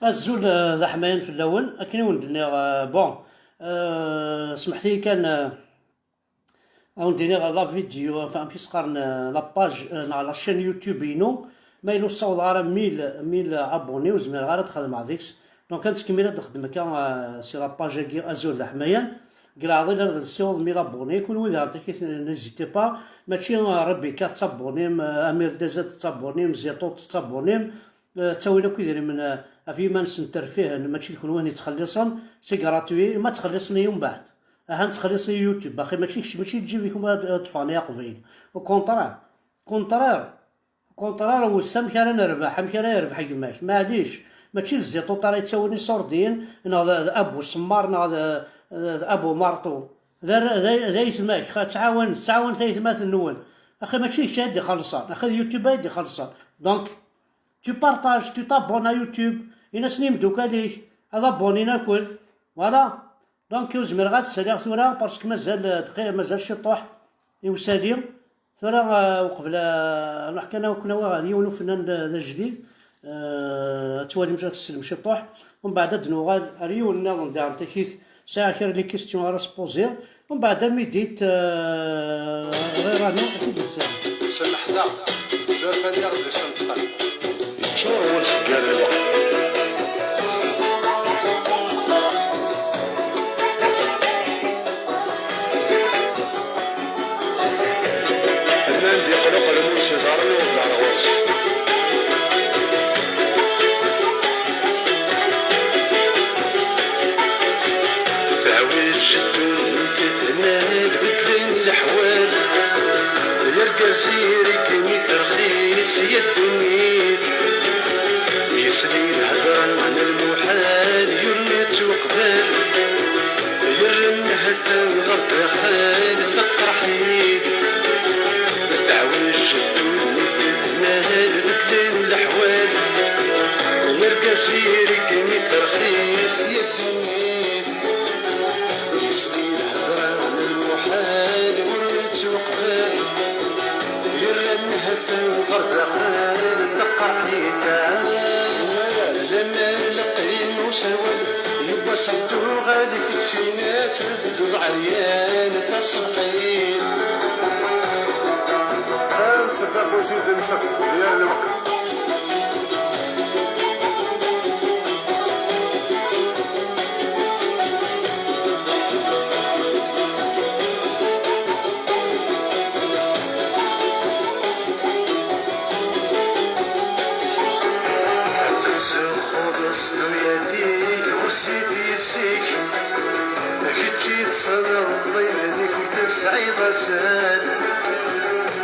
الزول ذا حماين في الاول اكن وندني بون. سمحتي كان وندني لا فيديو فان في سقارن لا باج على شين يوتيوب ينو ما يلو صوت غير 1000 ابوني وزمير غير تخدم مع ديكس. دونك كانت كميله تخدم كان سي لا باج ازول ذا حماين قال عضي لرد السيوض 1000 ابوني كل وذا عطيك نزيتي با ماشي ربي كات تابونيم امير دازات تابونيم زيتوط تابونيم تاوينا كيدير من في ما نسنتر فيه ماشي يكون وين يتخلصن سي غراتوي ما تخلصني يوم بعد ها تخلصني يوتيوب باقي ماشي تجيب لكم تفاني قبيل وكونطرار كونطرار وسام كان نربح هم كان يربح يماش معليش ماشي الزيتو طاري تساوني سوردين هذا ابو سمار هذا ابو مارطو ذا يسماش تعاون ذا يسمات النون اخي ماشي شادي خلصان اخي يوتيوب يدي خلصان دونك tu partages, tu t'abonnes à YouTube, il سنين مدوكا ليش هذا بونينا كل فوالا. دونك وزمير غاد تسالي ثورا باسكو مازال دقيقه مازال شي طوح يوسالي ثورا وقبل حكينا كنا اليوم فنان ذا جديد توالي مشات تسلم شي طوح ومن بعد دنوغال اليوم نظن دار تكيث ساعه خير لي كيستيون راس بوزير ومن بعد ميديت غير راني اكيد بزاف سمح لا دار فنيا غادي سنتقل شنو هو الشقال الوقت؟ عندي قلق المرشد عربي ولا عرواش تعويج الدون كتنال بدلين الحوال يرقى زيرك مترخيص يا الدنيا يسري الهدر عن المحال يرمت وقبال يرن حتى الغرب خال فقر حنيد تعويج الدون كتنال بدلين الحوال يرقى زيرك مترخيص يا الدنيا يسري الهدر عن المحال يرمت وقبال يرن حتى الغرب خال فقر حنيد زمان لقين وسوال يبا صدو غالي في التينات بدو عريان تصبحين نسبب وزيد نسبب ديال الوقت سعيد زاد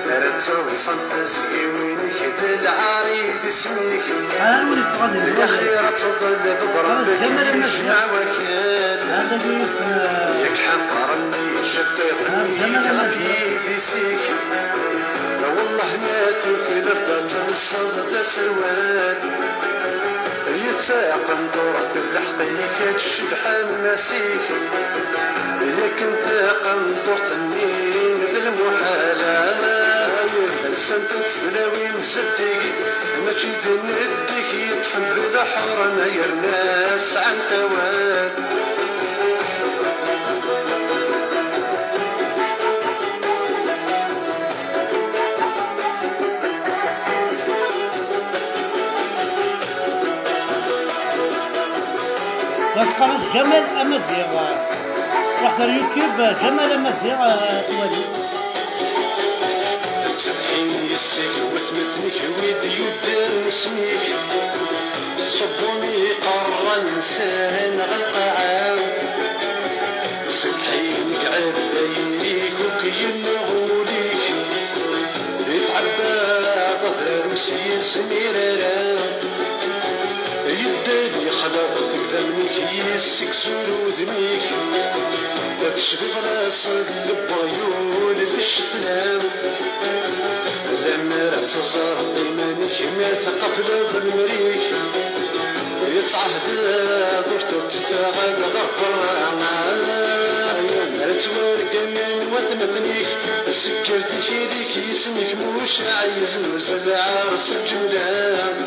رتو صنف زيوينك بالعريض اسميك يا خير تظل بضربك يجمع وكان ياك حقرني شطيطني خفيف يسيك والله ما تقدر تنصب سروال يساق ندورة الحقيقة الشبحة مسيك لكن قنطر تنين بالمحالة السنت تسلاوي مسدق ماشي دندك يتحمل حرم يرناس عن توال قناة جمال أمازيغ واحد اليوتيوب جمال أمازيغ توالي تسبحين يسيك وثمتنك ويدي ودار اسميك صبوني قرى انسان غالقاعة سبحينك عبايريك وكينغوليك يتعبى ظهر وسي سميرارا يدالي خلق تقدمنيك يسك سورو ذميك تشبه راسك البيون الشتنام لما تزار ديمانك ما تقبل بالمريك يصعد دورت ارتفاعك غفر رتوارك من وثمثنيك سكرتك يديك يسمك موش عايز نوزل عرس الجولان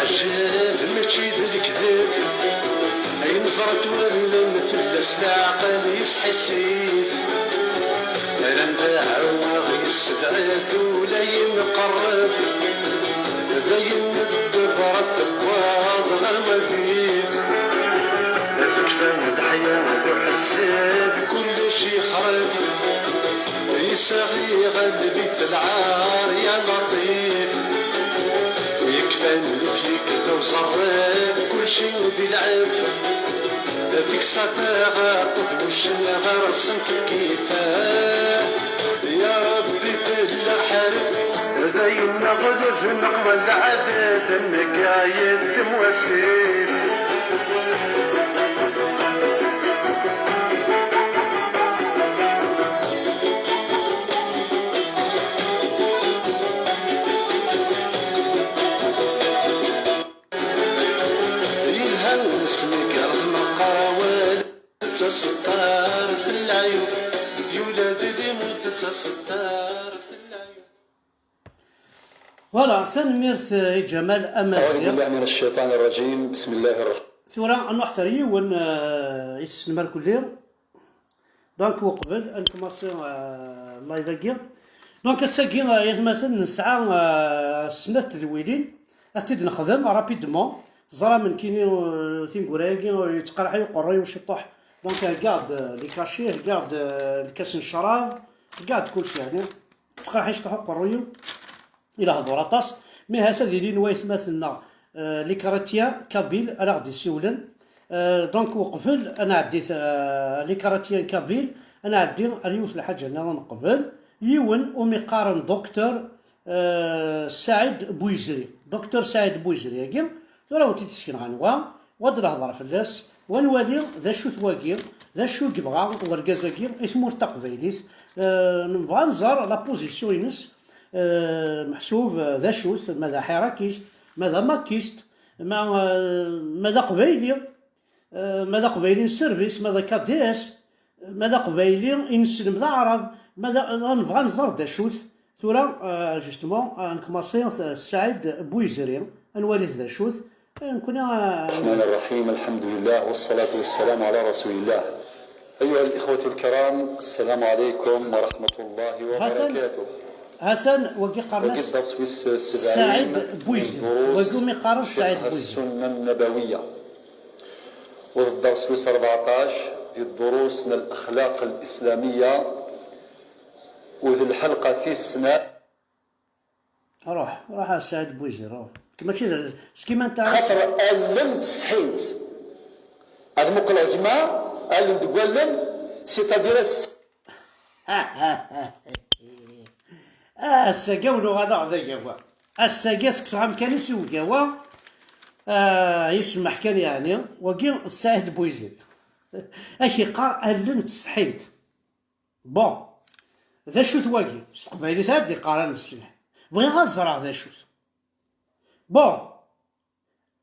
العجاب ماشي بالكذاب اين زرت ولا فلاس العقل يصحي السيف انا نداعو غيستدعك ولا ينقرب دايم الدبر الثباط غير وفيف تكفى الحياة وحساب كل شي خرب يساغي قلبي في العار يا لطيف يكفاني فيك وصرب كل شي بيلعب فيك صفاغة طفوش غير صنك الكيفان يا ربي في الحرب دايم نغدف نقبل العباد النقايد مواسيل تستار في العيون يولاد ديموت تستار في العيون. فوالا سنميرت جمال أعوذ امازيغ بالله من الشيطان الرجيم بسم الله الرحمن ثورة نحضر يون يسمر كلي دونك وقبل انتم الله يذكر دونك الساكي مثلا نسعى سنة تدويلين اثتد نخدم رابيدمون زرا من كيني تينكوراكي يتقرحي يقري وشطح دونك قاعد لي كاشيه قاعد الكاس الشراب قاعد كلشي يعني تقرحي يشطحو قريو الى هضور طاس مي هاسا ديالي نوايث مثلنا لي كاراتيا كابيل انا غادي سيولن دونك وقفل انا عديت لي كاراتيا كابيل انا عدي اليوث الحاجه انا نقبل يون ومقارن دكتور سعيد بويزري دكتور سعيد بويزري ياكي راه تيتسكن غنوا واد الهضره فلاس ونوالي ذا شو ثواكي ذا شو كيبغى وركازاكي اسمو تقبيليت نبغى نزار لا بوزيسيون ينس محسوب ذا شوث ماذا حراكيست ماذا ماكيست ماذا قبيلي ماذا قبيلي السيرفيس ماذا كاديس ماذا قبيلي انسلم ذا عرب ماذا نبغى نزار ذا شوث ثورة جوستومون نكماسي سعيد بويزري نوالي ذا شوث نكون الرحمن الرحيم الحمد لله والصلاة والسلام على رسول الله. أيها الإخوة الكرام السلام عليكم ورحمة الله وبركاته. حسن وكي قرنس سعيد بويزري ويقوم يقارن سعيد بويزري السنة النبوية والدرس 14 ديال دروسنا الأخلاق الإسلامية وذي الحلقة في السنة روح سعيد بويزري روح ماشي كيما انت خاطر ألم تسحيت هذا مقلع جماعة ألم تقولن سيتادير الساقا ونغادا عضيقوا الساقا سكسغام كان يسوقوا يسمح كان يعني وكي السعيد بويزري اشي قار ألم تسحيت بون ذا شو ثواقي استقبالي ثادي قارن السلاح بغي غزرع ذا شو بون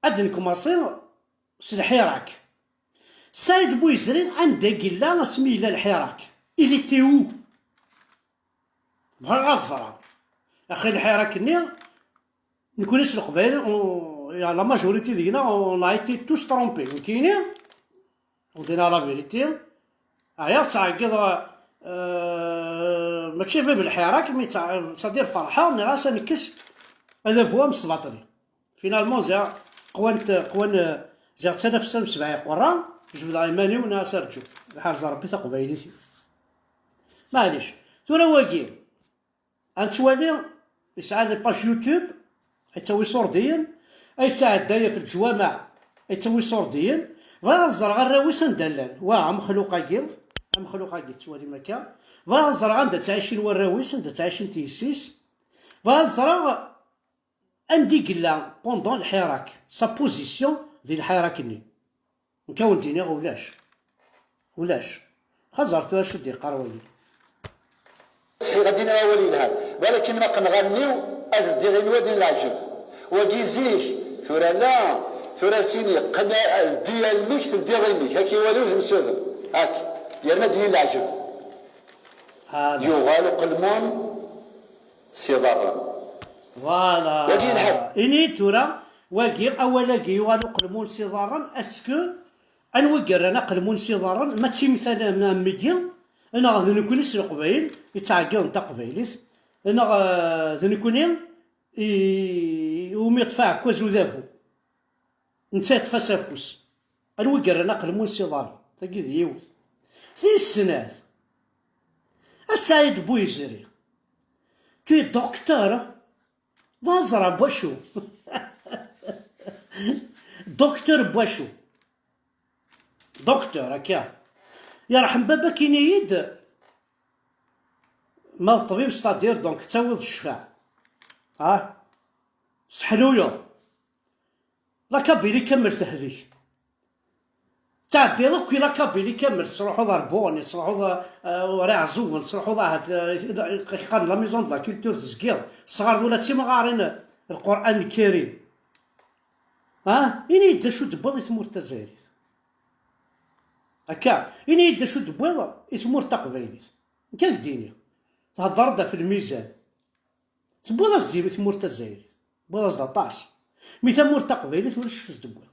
أدنكم أصير الحراك سعيد بويزري عنده قلا سميلا الحراك إلي تيو بغا غزرع أخي الحراك ني نكونش القبائل يا لا ماجوريتي ديالنا اون ايتي توش ترومبي كاينين ودينا لا فيريتي هيا تعقد ماشي باب الحراك مي صدير فرحه ني غاس نكس هذا فوا مصباطري فينالمون زا قوان زا 1970 قرا جبد ايماني ونا سرجو حارز ربي تقبايليتي معليش ثورا واقي غنتوالي يسعى لي باج يوتيوب يتسوي صوردين اي ساعه دايه في الجوامع يتسوي صوردين غنزر غراويس ندلل واه مخلوقاكي مخلوقاكي تسوالي مكان غنزر عندها تعيشين وراويس عندها تعيشين تيسيس غنزر عندي قلا بوندون الحراك سا بوزيسيون ديال الحراك ني نكون ديني ولاش خزرت شو دير قروي صحي غادي ناولي لها ولكن ما كنغنيو ديال الواد العجب وكيزيك ثورا لا ثورا سيني قنا ديال ميش ديال غيميك هاكي والو مسوذم هاك يا ديال العجب يغال قلمون سي ضرا فوالا وكي الحق اني تورا واقي اولاقي يوالو قلمون سي ضارن اسكو انوقر انا قلمون سي ضارن ما تشي مثلا ما ميكي انا غادي نكون نسي قبيل يتعقل نتا قبيليت انا غادي نكون ومي يطفع كوز وذابو نتات فاسافوس انوقر انا قلمون سي ضارن تاكي ديوث زي السنات السعيد بويزري توي دكتور فازرا بوشو دكتور بوشو دكتور هكا يرحم بابا كاين يد ما الطبيب ستادير دونك تعوض الشفاء سحلويا لا كابيلي كمل تهليك تعدي دوك لا كابيلي كمل تروحوا دار بوني تروحوا وراه عزوفن تروحوا قال لا ميزون دو لا كولتور تزكير الصغار ولا تيما غارين القران الكريم إني يدا شو دبوض يثمور تزايريت هكا إني يدا شو دبوض يثمور تقبايليت كاك ديني تهضر دا في الميزان تبوض ديال يثمور تزايريت بوض 19 مي ثمور تقبايليت ولا شو دبوض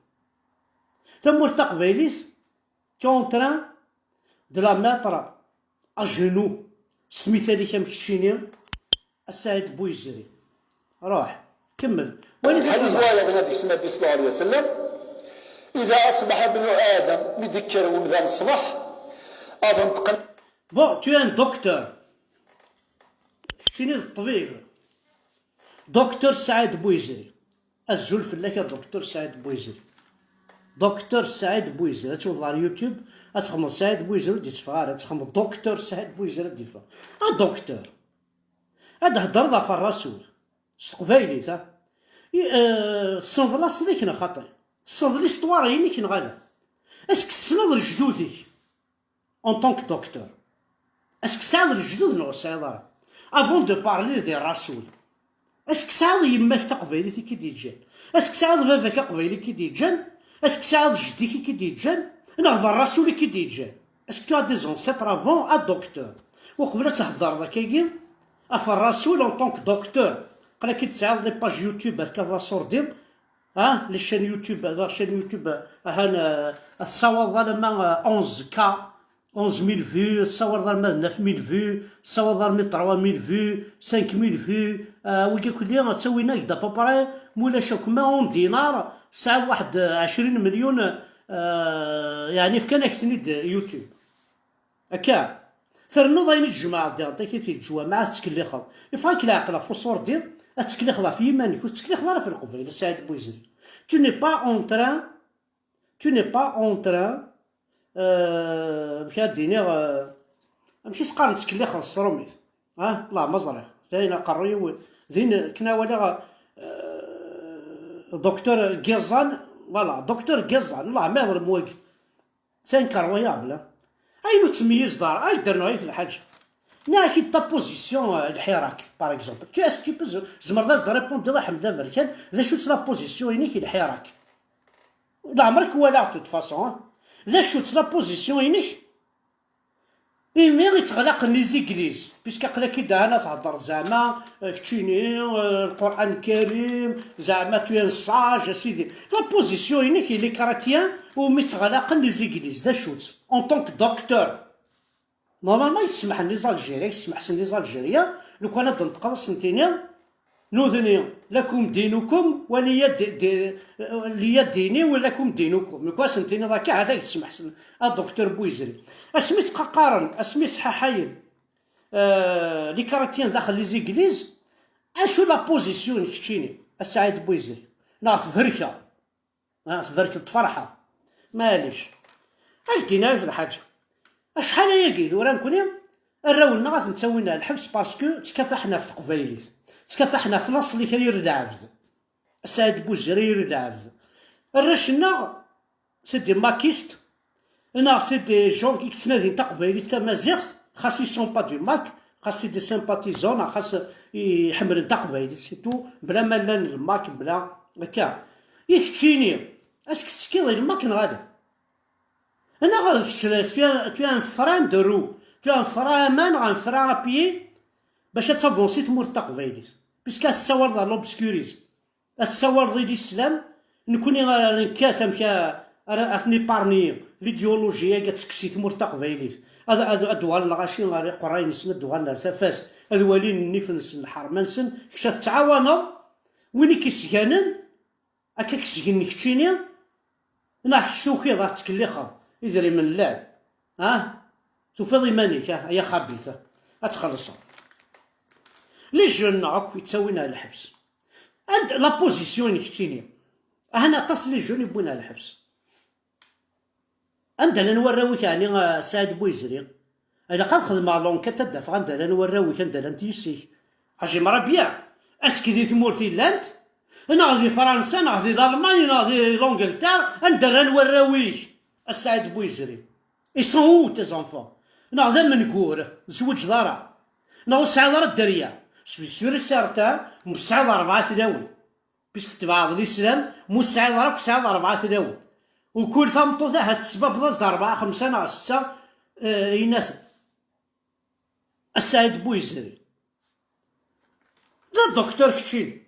ثمور تقبايليت تون تران دو لا ماتر ا جينو سميتها لي كامكتشيني السعيد بويزري روح كمل الحديث وايض النبي صلى الله عليه وسلم اذا اصبح ابن ادم مذكر ومذا الصبح اظن تقن بون تو ان دكتور كتشيني الطبيب دكتور سعيد بويزري الزول فلاك دكتور سعيد بويزري دكتور سعيد بويزري تشوف على اليوتيوب تخمم سعيد بويزري دي تفغار تخمم دكتور سعيد بويزري دي فا دكتور هذا هضر ضاف الرسول استقبايلي تا الصنظ لا صديق خاطر الصنظ ليستوار هي كي نغالا اسك تسنض لجدودك اون طونك دكتور اسك سعد الجدود نو سعد افون دو بارلي دي الرسول اسك سعد يماك تقبايلتي كي ديجان اسك سعد باباك قبايلي كي ديجان اسك سعد جديك كي ديجان نهضر الرسول كي ديجان اسك تو دي زونسيتر افون ا دكتور وقبل تهضر ذاك اف الرسول اون طونك دكتور قال كي تسعد لي باج يوتيوب هكا صوردين لي شين يوتيوب لا شين يوتيوب هانا الصور لما 11 كا 11000 فيو الصور ظلما 9000 فيو الصور ظلما 3000 فيو 5000 فيو وكي كل يوم تسوينا كدا باباري مولا شوك ما اون دينار ساعد واحد 20 مليون يعني في كان اكتنيد يوتيوب هكا ثرنو ضاين الجماعة ديال كي تيجوا مع تكليخ يفاك العقل في الصور ديال تكليخ في يمانك وتكليخ في القبيله سعيد بويزري tu n'es pas en train مشى دينيغ ماشي سقار تكليخ الصروميت لا مزرعه ثاني قريو ذين كنا ولا دكتور جيزان فوالا دكتور جيزان الله ما يضرب واقف سانكرويابل اي تميز دار اي درنا في الحاجه ناكي تا بوزيسيون الحراك باغ اكزومبل تو اسكي بوز زمر داز ريبوندي الله حمد بركان ذا شوت لا بوزيسيون ينيك الحراك لا عمرك ولا توت فاسون ذا شوت لا بوزيسيون ينيك ميغي تغلق لي زيكليز بيسكا قلا كي انا تهضر زعما كتشيني القران الكريم زعما توين ساج سيدي لا بوزيسيون ينيك لي كراتيان ومي تغلق لي زيكليز ذا شوت اون طونك دكتور نورمالمون يتسمح لي زالجيريا يتسمح سن لي زالجيريا لو كان نطقر سنتينيا نوذني لكم دينكم ولي ديني ولكم دينكم لو كان سنتيني ذاك هذا يتسمح سن الدكتور بويزري اسميت قارن اسميت حاين لي كارتين داخل لي زيكليز اشو لا بوزيسيون كتشيني السعيد بويزري ناس فركه ناس فركه الفرحه ماليش قلتينا في الحاجه شحال هي كي ورا نكون الراولنا غنسوينا الحبس باسكو تكافحنا في قبايليت تكافحنا في نص اللي كيرد عبد السعيد بوزري يرد عبد الرشنا سي دي ماكيست انا سي دي جون كي تنادي تا قبايليت تا مازيغ خاص يسون با دو ماك خاص دي سيمباتيزون خاص يحمل تا قبايليت سيتو بلا ما لا الماك بلا هكا يكتشيني اسك تسكيض الماك غادا انا غادي tu as un frein de roue tu as un frein à main un frein à pied باش تافونسي تمور تقبايليت باسكو تصور ذا لوبسكوريز السوار ضد الإسلام نكوني نكاثم أثني بارني ليديولوجيا كتكسي ثمور تقبيليت هذا أدوان الغاشي غاري قراي نسن أدوان الفاس الوالين النفنس الحرم نسن كشات تعاونوا وين كيسكانن هكا كسكني كتشيني ناح شوكي ضا تكليخا إذا من اللعب توفض إيمانيك يا خبيثة أتخلصها لي جون نعك يتساوينا الحبس عند لا بوزيسيون كتشيني هنا تصل لي جون يبونا الحبس عندنا نوراويك يعني سعد بويزري إلا قد خدم لونكات تدافع عندنا نوراويك عندنا نتيسيك أجي مرا بيان اسكي دي ثمورتي لاند ناغذي فرنسا ناغذي الألمان ناغذي لونجلتير عندنا نوراويك السعد بويزري ils sont où tes enfants ناغذا منكور زوج ضرع ناغذ سعد راه الدريا سوي سور سارتان مسعد 4 ثلاوي بيسك تبعض الإسلام مسعد راك سعد 4 ثلاوي وكل ثمطوطة هاد السبب ضد 4 5 ناقص 6 يناث السعيد بويزري لا دكتور كتشين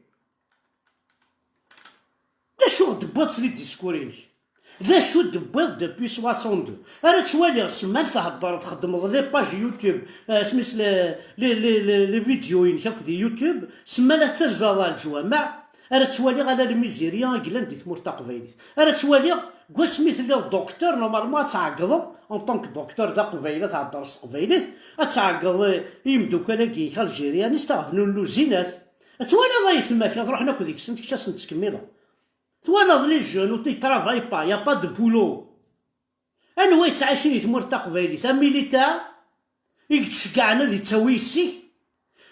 دا شو دبوط لي ديسكوريني لا شو دبوط دوبي 62 انا توالي سمال تهضر تخدم لي باج يوتيوب سميت لي فيديوين هاك دي يوتيوب سمال تجزا الجوامع انا توالي على الميزيريان كلان دي ثمور تقبيليت انا توالي كوا سميت لي الدكتور نورمالمون تعقض اون طونك دكتور ذا قبيله تاع الدرس قبيليت تعقض يمدوكالاكي الجيريان يستغفنوا اللوزينات توالي ضاي تماك تروح ناكل ديك السنت كشا سنت تكملها توالي لي جون و تي ترافاي با يا با دو بولو انوا يتعايشين ثمور تقبيليت ثا ميليتار يتشكعنا ذي تسويسيك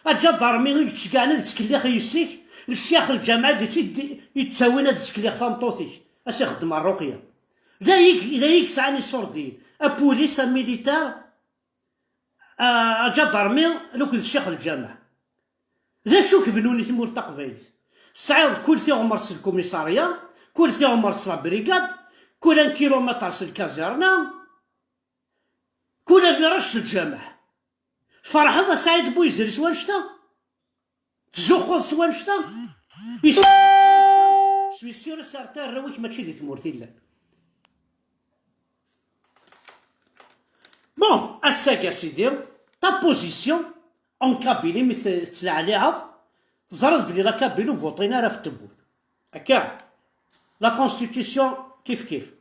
اجا دارمي يتشكعنا ذي تكليخ يسيك الشيخ الجامعة دي يتساوينا دي تكليخ ثامطوثيك اسي خدم الرقية إذا يك سعني صوردين أبوليس ميليتار أجا دارمي لوك الشيخ الجامعة ذا شو كفنوني ثمور تقبيليت سعيد كل ثي عمر الكوميساريا كل ثي عمر البريغاد كل 1 كيلومتر الكازيرنا كل غيرش الجامعة فرح هذا سعيد بويزري سوان شتا تزوخوض سوان شتا سوي سير سارتان راويك ماشي دي ثمورتي لا بون اساك سيدي تا بوزيسيون اون كابيلي مثل تلا عليها تزرد بلي لا كابيلو فوطينا راه في التبون هكا لا كونستيتيسيون كيف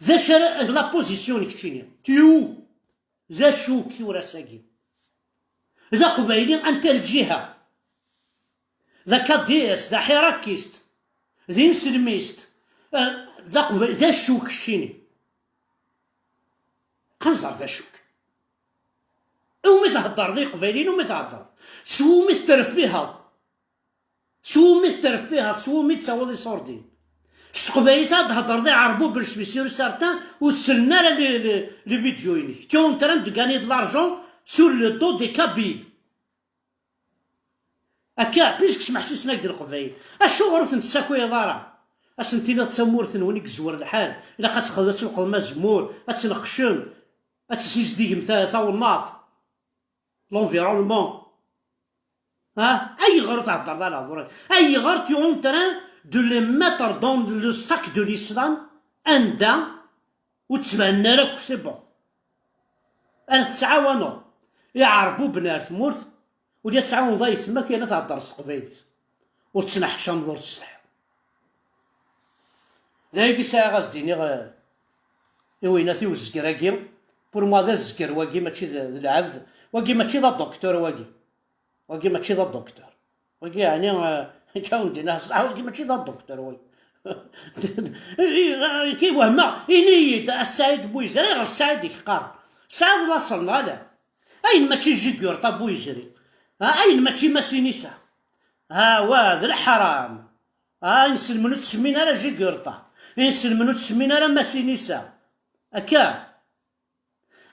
ذا شرا لا بوزيسيون كتشيني تيو ذا شو كثور ساكي ذا قبايلين انت الجهه ذا كاديس ذا حراكيست ذي نسلميست ذا شوك شيني قنزر ذا شوك ومي تهدر ذي قبايلين ومي تهدر سو مي ترفيها سو مي تساوي صوردين قبايلي تهدر ذي عربو بالشبيسير سارتان وسلنا لي فيديويني تيون تران دو غاني دلارجون سور لو دو دي كابيل هكا بيسك سمحتي سناك ديال القبايل اشو غرث نتساكوي دارا اسنتينا تسمورثن ونيك زور الحال الا كتخدم تنقض مزمور اتنقشم اتسيز ديك ثاوناط لونفيرونمون اي غير تهضر على الهضره اي غير تي اون تران دو لي ميتر دون لو ساك دو الاسلام اندا وتبان لك سي بون انا تتعاونوا يعربوا بنات ثمورت ودي تعاون ضاي تماك يا تهضر القبايل وتنحشم دور تستحق دايك ساعه غازديني ويناتي وزكراكي بور ما ذا الزكر واكي ماشي ذا العبد واكي ماشي ذا الدكتور واكي ماشي ذا الدكتور واكي يعني كاوندي ناس واكي ماشي ذا الدكتور واكي كي وهما ينيد السعيد بويزري غير السعيد يحقر سعيد لا صلنا لا اين ماشي جيكور طا بويزري اين ماشي ماسينيسا وهذا الحرام نسلمنو تسمينا راه جيكورطا نسلمنو تسمينا راه ماسينيسا هكا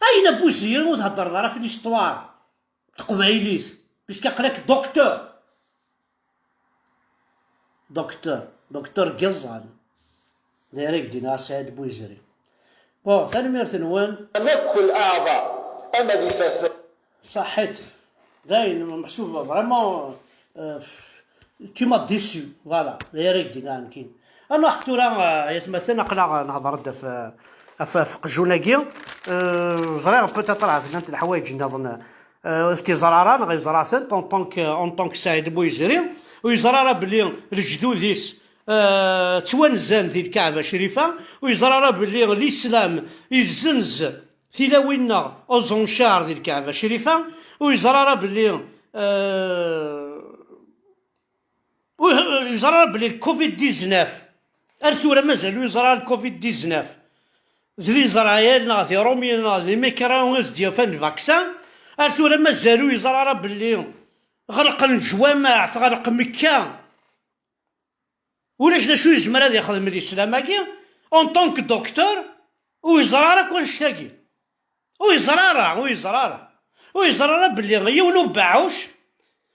اين بوزير وتهضر راه في ليستوار تقبايليس باش كيقراك دكتور قزان دايرك دينا سعيد بويزري بون ثاني مرتنوان تنقل اعضاء الذي صحيت داين محسوبه فريمون tu m'as déçu فوالا دايرك دي كاين انا حتى راه يتمثل نقلا نهضر في قجوناكي زرير بوتيتر عرفت الحوايج نظن في زراران غيزراسن اون طونك سعيد بويزري ويزرى بلي الجدوديس توانزان ذي الكعبه الشريفه ويزرى بلي الاسلام يزنز تلاوينا اوزونشار ذي الكعبه الشريفه ويزرى بلي ويزرى بلي الكوفيد 19 ارثورا مازالو يزرى الكوفيد 19 ذي زرايل ناضي رومي ناضي ميكراونس ديال فان الفاكسان ارثورا مازالو يزرى بلي غلق الجوامع تغلق مكه ولاش دا شو يزمر هذا يخدم الاسلام هاكي اون طونك دكتور ويزرى كون شتاكي ويزرى بلي يونو باعوش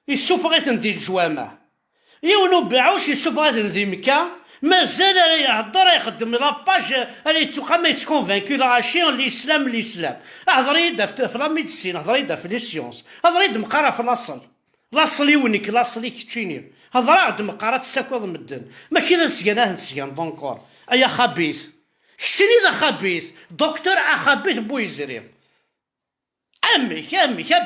يسوبغيت ندي الجوامع يونو باعوش يسوبغيت ندي مكه مازال راه يهضر يخدم لاباج راه تبقى ما يتكونفانكو لا شيون الاسلام هضر يدا في لا ميديسين هضر يدا في لي سيونس هضر يدا مقرا في لاصل يونيك لاصل كتشيني هضر عاد مقرا تساكوض مدن ماشي ذا نسيان دونكور ايا خبيث شتيني ذا خبيث دكتور خبيث بويزري امي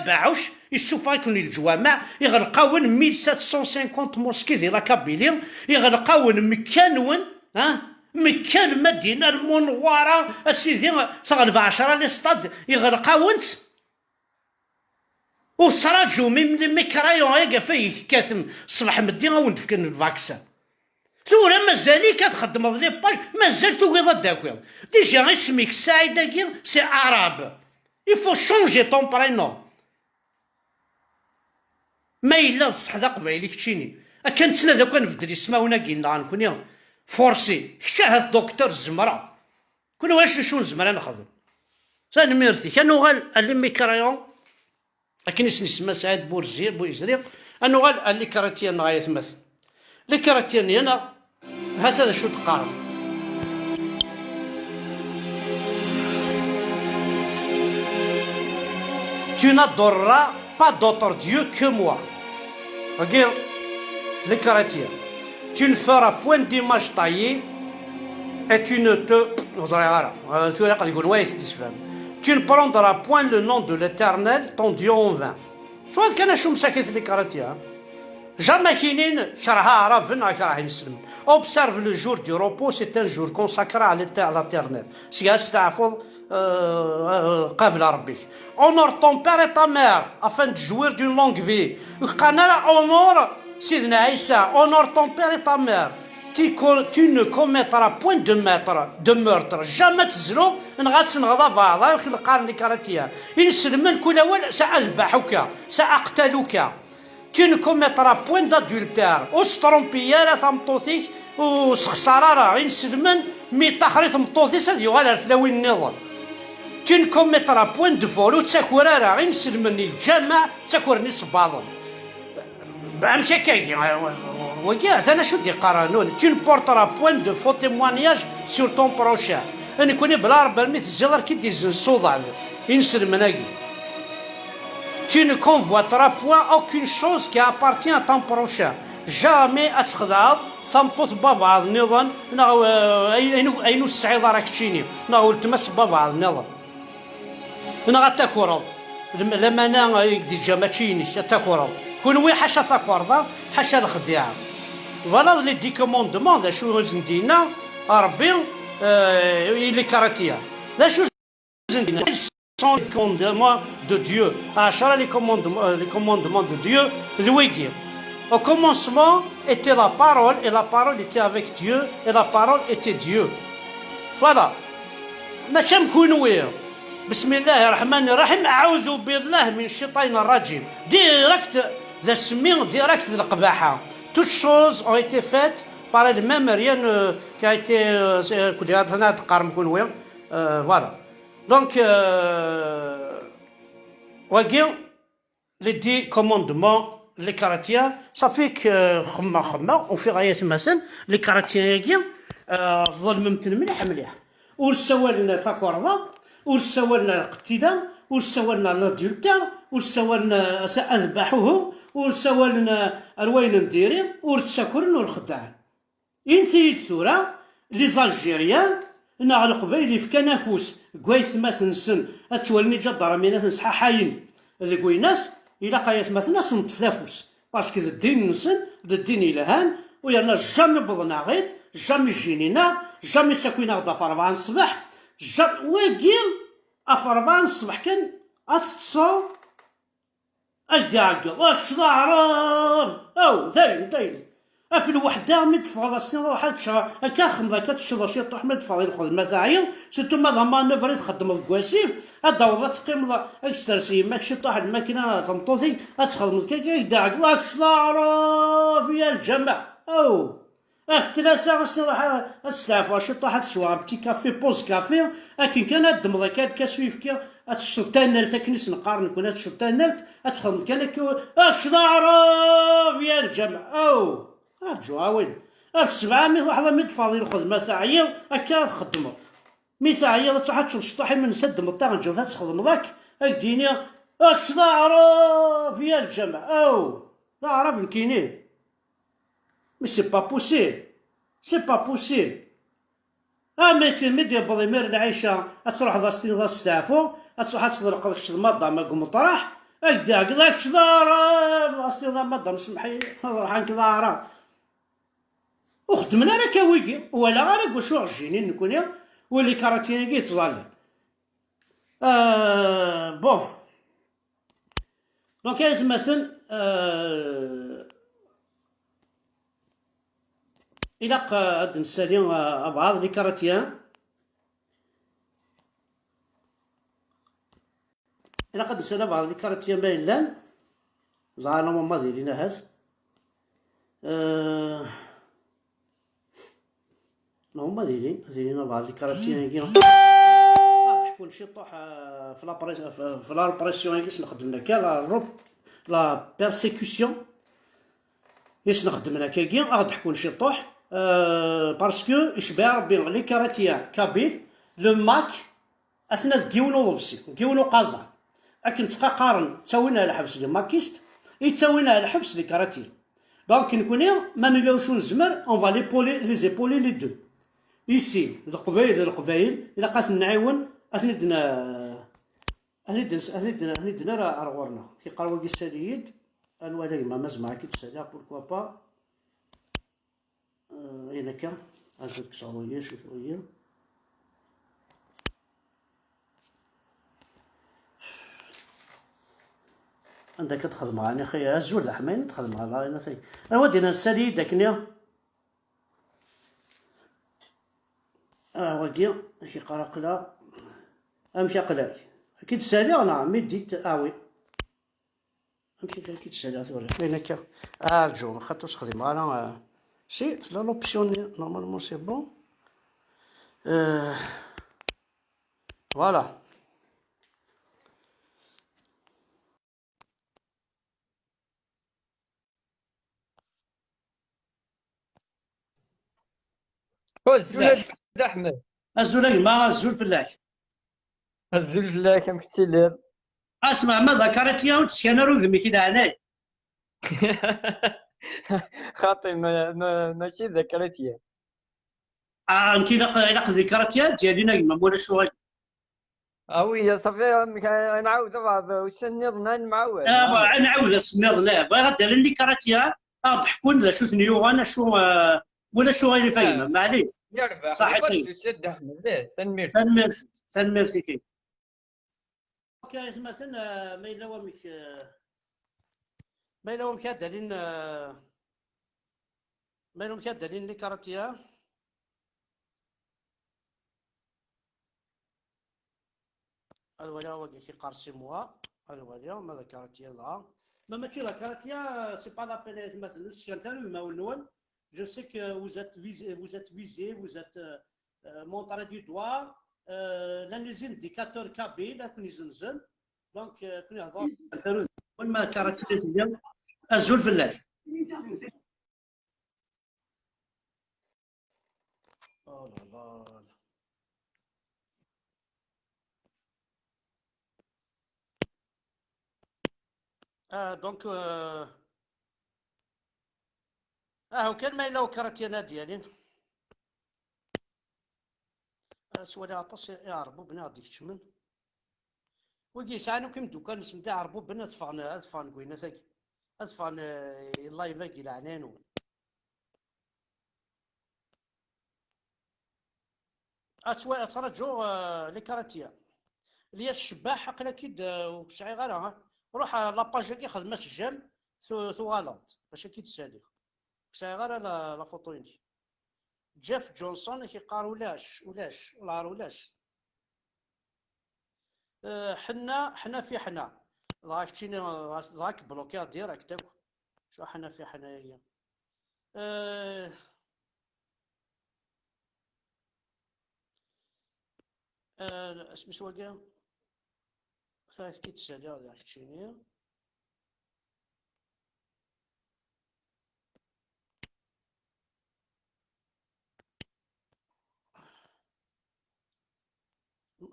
باعوش يسوفايكون الجوامع يغلقاون 1750 موسكي ديال لا كابيلي يغلقاون مكانون مكان مدينه المنوره اسيدي تغلب 10 لي ستاد يغلقاونت وتراجعوا من ميكرايون هكا فيه كاتم صباح مدينه وند في الفاكسان ثورة مازالي كتخدم لي باج مازال توقيض داكويض ديجا اسميك سعيد هاكي سي عرب يفو شونجي طون برينون ما إلا الصح ذا قبايلي كتشيني كان تسلا ذا كان نفدل يسماونا كينا نكون فورسي كشا هاد الدكتور الزمرة كون واش شو الزمرة نخدم ثاني ميرتي كانو غال اللي ميكرايون لكن اسمي سعيد بويزريق انو غال اللي كراتيان غاية مثل اللي كراتيان هنا هذا شو تقارب Tu n'adoreras pas d'autre Dieu que moi. Regarde, les chrétiens. Tu ne feras point d'image taillée et tu ne te... Tu ne prendras point le nom de l'Éternel, ton Dieu en vain. Tu vois, كان شو مساكت les chrétiens. Jamais كاينين شرها عرب كراهين يسلم. Observe le jour du repos, c'est un jour consacré à l'Éternel. Si استعفض قابل ربك. Honore ton père et ta mère afin de jouir d'une longue vie. Honore سيدنا عيسى. Honore ton père et ta mère. Tu ne commettras point de meurtre. Jamais تزلو نغضب بعضها القرن الكراتية. إن سلمن كل أول سأذبحك سأقتلك. Tu ne commettras point d'adultère. أسترمبيا ثمطوثيك وسخسارة إن سلمن مي تخريط مطوثيس هذا يغادر تلاوي النظام. Tu ne commettras point de vol وتساكورارا غير نسلمني الجامع تساكورني صباضا بامشي كاكي وكاع انا شو دي قرانون. Tu ne porteras point de faux témoignage sur ton prochain. انا كوني بلا ربا ميت الزلر كي ديز الصوضع ينسلمناكي. Tu ne convoiteras point aucune chose qui appartient à ton prochain. Jamais اتخذها ثمطوط بابعض النظام اينو السعيد راك تشيني ناو التمس بابعض النظام انا غتاكورض لما انا ديجا ما تشينيش تاكورض كون وي حاشا تاكورضا حاشا الخديعه فوالا لي دي كوموندمون ذا شو زندينا ربي لي كاراتيا لا شو زندينا sont les commandements de Dieu. Les commandements de Dieu, au commencement était la parole et la parole était avec Dieu et la parole était Dieu. Voilà. ما تمكنوا بسم الله الرحمن الرحيم أعوذ بالله من الشيطان الرجيم. Direct ذا سمين direct ذا القباحة. Toutes choses ont été faites par le même rien qui a été voilà. Donc, les 10 commandements, les chrétiens, ça fait que, on fait rien مثلا, les chrétiens يجي, ظلم متلملح مليح. ورسولنا ثقورضة, ورسولنا الاقتدام, ورسولنا الادولتر, ورسولنا سأذبحه, ورسوالنا الوين نديري ورتساكرن ورخدعن انتي ثورة لي زالجيريان نا على القبايل في كنافوس كويس ما سنسن اتولني جدار مينات نسحا حاين هذا كويناس الى قايس مثلا صنت في ثافوس باسكو الدين نسن الدين الهان ويانا جامي بضنا غيد جامي جينينا جامي ساكوينا غدا في 4 الصباح وكيل في 4 الصباح كان اتصل الداقة راك تعرف او داين في الوحدة مدفع السنة واحد شهر هكا خمضة كتشرب شي طوح مدفع ياخذ المزاعير سيتو ماذا ما نبري تخدم الكواسيف الدوضة تقيم اكسترسي ماك شي طوح الماكينة تمطوطي تخدم كيكا يداعك راك تعرف يا الجماعة او في 3 ساعة الساعة شي طاحت السوار بتي كافي بوز كافي لكن كان الدمضة كاد كاسويف كي الشرطان نالت كنيس نقارن كون الشرطان نالت تخدم كان راك تعرف يا الجماعة او ارجو وين في 700 لحظة ميت فاضي الخدمة ساعية هكا تخدمو مي ساعية تروح تشوف شطوحي من سد مطاغ نجوزها تخدم ذاك الدنيا راك تعرف يا الجماعة او تعرف الكينين مي سي با بوسيبل سي با بوسيبل ميتي ميديا بضيمير العيشة تروح ذا ستين ذا ستافو تروح تسرق داك الشيء الماضة ما قوم طرح هكداك ذاك تضارب ستين ذا ماضة مسمحي راح نكضارب وخدمنا راه كاويكي ولا غير واش عجينين نكون يا واللي كاراتينيكي تظالي بون دونك كاين مثلا الى قاد نسالي بعض لي كاراتيان الى قد نسالي بعض لي كاراتيان باين لان زعما ما دايرين هاز هما دايرين بعض لي كاراتيان كي تحكون شي طوح في لا ريبريسيون كيس نخدمنا كا لا بيرسيكوسيون كيس نخدمنا كاكي تحكون شي طوح باسكو يشبه ربي لي كاراتيان كابيل لو ماك اثناء كيونو لبسي كيونو قازا لكن تبقى قارن تساوينا الحبس لي ماكيست يتساوينا الحبس لي كاراتيان دونك نكون ما نلاوش نزمر اون فا لي زيبولي لي دو يسي القبايل الا قات نعاون اثني راه غورنا كي قراو كي الساليد الوالي ما مزمع كي تسالي بوركوا با هنا كان عندك صارويه شوفوا عندك تخدم معانا خيا الزول الحماين تخدم مع الله انا خي ودينا السالي داكنيا وكي شي قراقله امشي قلاك كي تسالي انا مي ديت وي امشي كي تسالي ثوري هنا كان جو خاطر تخدم انا سي لا لوبسيون نورمالمون سي بون فوالا الزول احمد الزول ما الزول فلاح الزول لا كم كتير اسمع ما ذكرت يا وتسكن رذمي كده عناي خاطي ماشي ذكرتي انت لق ذكرت ديالنا ما مولا شغل وي صافي نعاود بعض واش نظن معاود نعاود السمير لا بغا غدير لي كراتيا ضحكون لا شو ثنيو انا شو ولا شو غير فاهمه معليش يربح صحيح سد احمد ليه تنميرسي كي اوكي مثلا ما يلوم كدالين ما يلوم كدالين لي كراتيا الولا هو كي قارسي موا الولا ماذا كاراتيا لا ماشي لا كاراتيا سي با لا بين مثلا كان ثاني ما ونون جو سي كو vous êtes visé vous êtes montré du doigt les indicateurs kabyle كون يزنزن دونك كون يهضر مثلا وين ما كاراتيا ديال الزول فلاح لا لا دونك وكان ما إلا وكراتينا ديالي سوالي عطاس يعربو بنا غادي يكتمل وكي ساعة كيم دوكا نسنتا عربو بنا ثفان كوينة ثاكي ثفان اللايف كي لعنانو أسوا ترجو لي كاراتيا الياس الشباح عقلا كيد وسعي غير روح لاباج كي خدمة الجام ثو غلط باش كي تسالي سعي غير لا فوتوينتي جيف جونسون كيقار ولاش حنا في حنا راك تشيني راك بلوكي ديريكت شو حنا في حنايا اسمي شو كاع فاك كي تسالي راك تشيني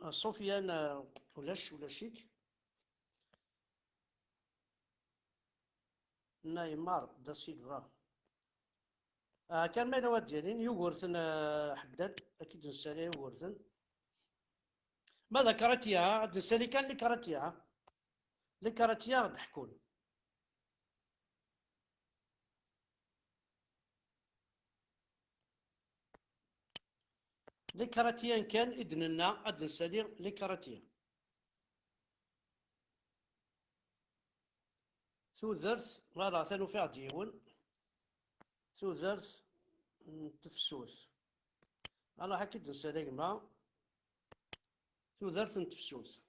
سفيان ولاشيك نايمار دا سيلفا كان ما يلوى ديالين يوغورثن حداد اكيد نسالي يوغورثن ماذا كاراتيا عاد نسالي كان لي كاراتيا غاد نحكون لي كاراتيا كان إذننا عاد نسالي لي كاراتيا ثوذرث فوالا ثانو فيها ديون ثوذرث تفسوس أنا حكيت نسالي ما ثوذرث تفسوس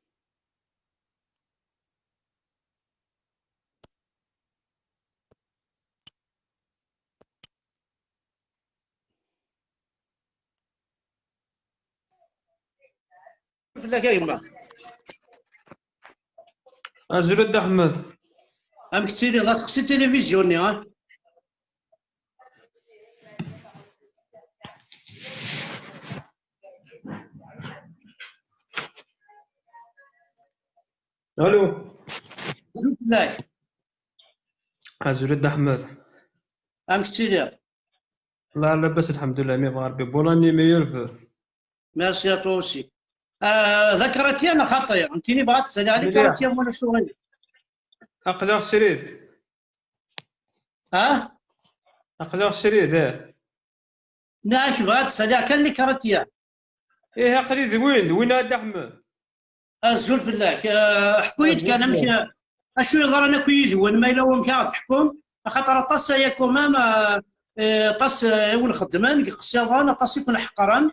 لا كايما أجرد أحمد ام كتيري غاسقسي تلفزيوني ألو لا أجرد أحمد ام كتيري الله لاباس الحمد لله مي غاربي بولاني ميور ميرسي ا تو اوسي ذكرتي انا خطير انتيني بغات تسالي على كاراتيا ولا شغل أقدر شريد أقدر شريد ناش بغات تسالي كان لي كاراتيا إيه قريد وين هاد أحمد الزول بالله حكويت كان مشي اشو يغرى انا كويد وين ما يلوم كاع تحكم خاطر طاس ياكو ما طاس يول خدمان قصيضان طاس يكون حقران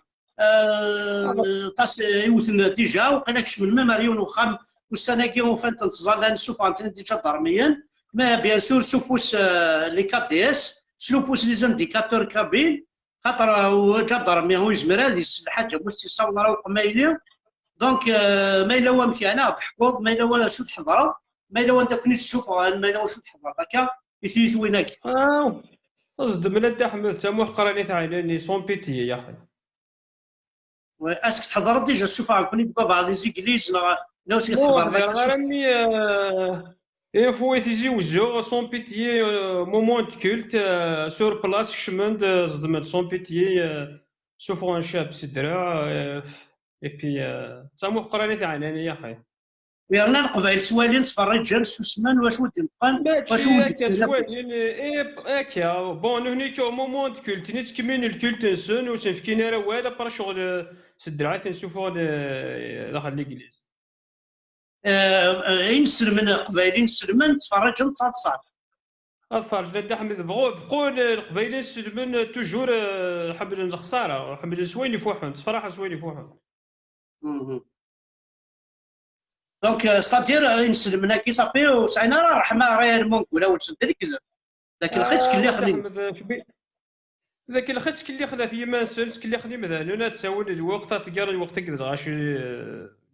طاس يوثن ديجا وقيلاكش من مليون وخام والسنه كي وفان تنتظر لان نشوف عندنا ديجا ضرميا ما بيان سور سوبوس لي كا دي اس سلوبوس لي زانديكاتور كابين خاطر جا ضرميا هو يزمر هذه الحاجه باش تصور وقمايلي دونك ما الا هو مشي انا تحفظ ما الا هو شو تحضر ما الا هو انت كنت تشوف ما الا هو شو تحضر هكا يثيث وينك قصد من هاد أحمد تا محقراني تعيني سون بيتي يا أخي اسك تحضر ديجا شوف كوني بقى بعض الانجليز لا واش تحضر راني فوا تيزيوجو سون بيتي مومون دو كولت سور بلاص شمند زدمت سون بيتي سوفون شاب سدرا اي بي تا محقراني تعيني يا أخي ويرنا القبائل توالي نتفرج جال سوسمان واش ودي نبقى واش ودي هكا بون هني تو مومون دو كولت نيت كمين الكولت نسون وتنفكينا راه والا برا شغل سدرا تنشوفو داخل الانجليز ينسلمن قبائلين نسلمن تفرج نتصاد الفرج لا حمد فقو القبائلين سلمن توجور حبل الخساره حبل سويني فوحهم صراحه سويني فوحهم دونك ستادير ينسلمنا كي صافي وسعينا راه رحمه راه المنقوله وتسدر كذا ذاك الخيط كلي خلي ذاك الخيط كلي خلا في ما نسلت كلي خلي مثلا انا تساول الوقت تقرا الوقت كذا غاش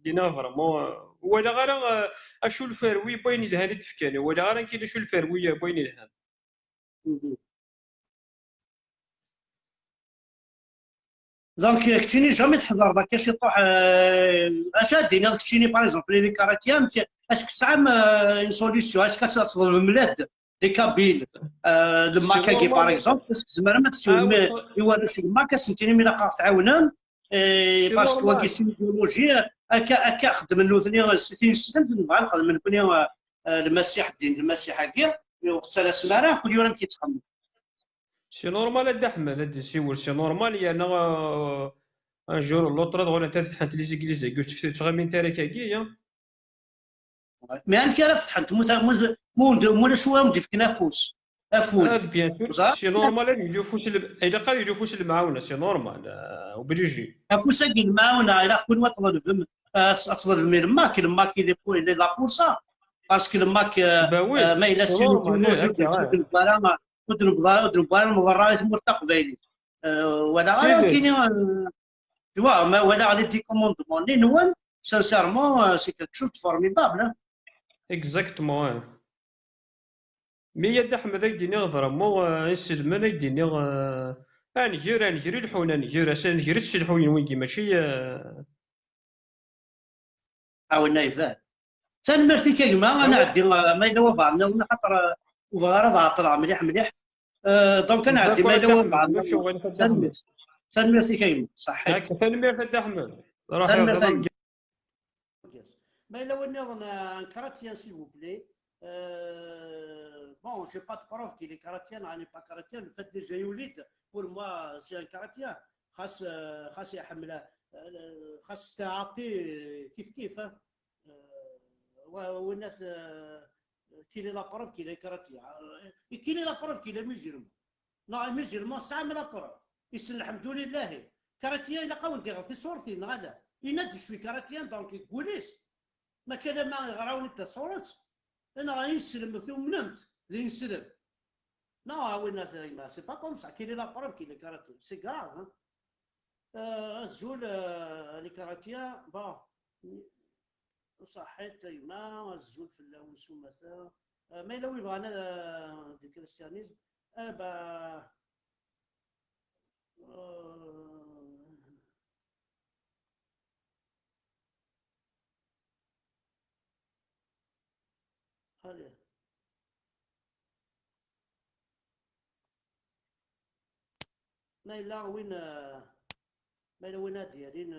دينا فريمون ولا غير اشو الفروي باين يزهاني تفكاني ولا غير كاين شو الفروي باين يلهان دونك كتشيني جامي تحضر داك شي طوح اش دينا داك كتشيني باغ اكزومبل لي كاراتيا اسك ساعه اون سوليسيون اسك تظلم ملاد دي كابيل الماكاكي باغ نورمال اكزومبل زعما ما تسول عاود يورث الماكا سنتيني من قاف تعاونهم سي باسكو واقي نورمال سيديولوجي هكا خدم نوثني سيتين سنه نبغى نخدم من كوني المسيح الدين المسيح هكا وقت سماره كل يوم كيتخمم سي نورمال هاد احمد هاد سيول سي نورمال يانا ان جور لوطر دغيا انت تفتح لي زيكليز قلت تغامي انت راك كاكي مي انت راه فتحت مو شويه مدي فيك نافوس افوز بيان سور سي نورمال يجيو فوس الا قال يجيو فوس المعاونه سي نورمال وبريجي افوس كاين معاونه الى كل ما تطلب تطلب من الماك الماك اللي لا بورسا باسكو الماك باوي ما الى سي نورمال سيديولوجي هكا ودرب المضرات مرتقبين ولا سيدي كاين tu vois, mais voilà, les commandements, les nouans, sincèrement, c'est quelque chose de formidable. Hein. اكزاكتومون مي يد احمد يديني فريمون السلمان يديني نجري الحونا نجري نجري الحوين وينكي ماشي عاودنا يفاد. تنمرتي كلمة أنا عندي ما يلوى بعضنا ولا خاطر وغرض عطلع مليح مليح. دونك أنا عندي ما يلوى بعضنا. تنمرتي كلمة صحيح. هاك تنمير فد احمد راح تنمرتي. ما يلوى نظن كراتيان s'il vous plaît. Bon, je n'ai pas de preuve qu'il est karatien, il n'est pas karatien. Le fait déjà يولد pour moi c'est un karatien. خاص يحمله خاص استعاطي كيف والناس كي لي لا بروف كي لي كاراتي كي لي لا بروف كي لي ميزيرمون لا ميزيرمون ساعه من لا بروف يسن الحمد لله كاراتيا الا قاون دير في صورتي نغالا يناد شوي كاراتيان دونك يقوليس ماشي لما يغراوني انت صورت انا غنسلم ثم نمت ذي نسلم لا وين سي با كوم سا كي لي لا بروف كي لي كاراتي سي كراف الزول لي كاراتيا با صحيت يما الزول في اللونس ومثلا ما لو يبغى انا دي كريستيانيزم با allez ما لا وين ما لا وين ديالين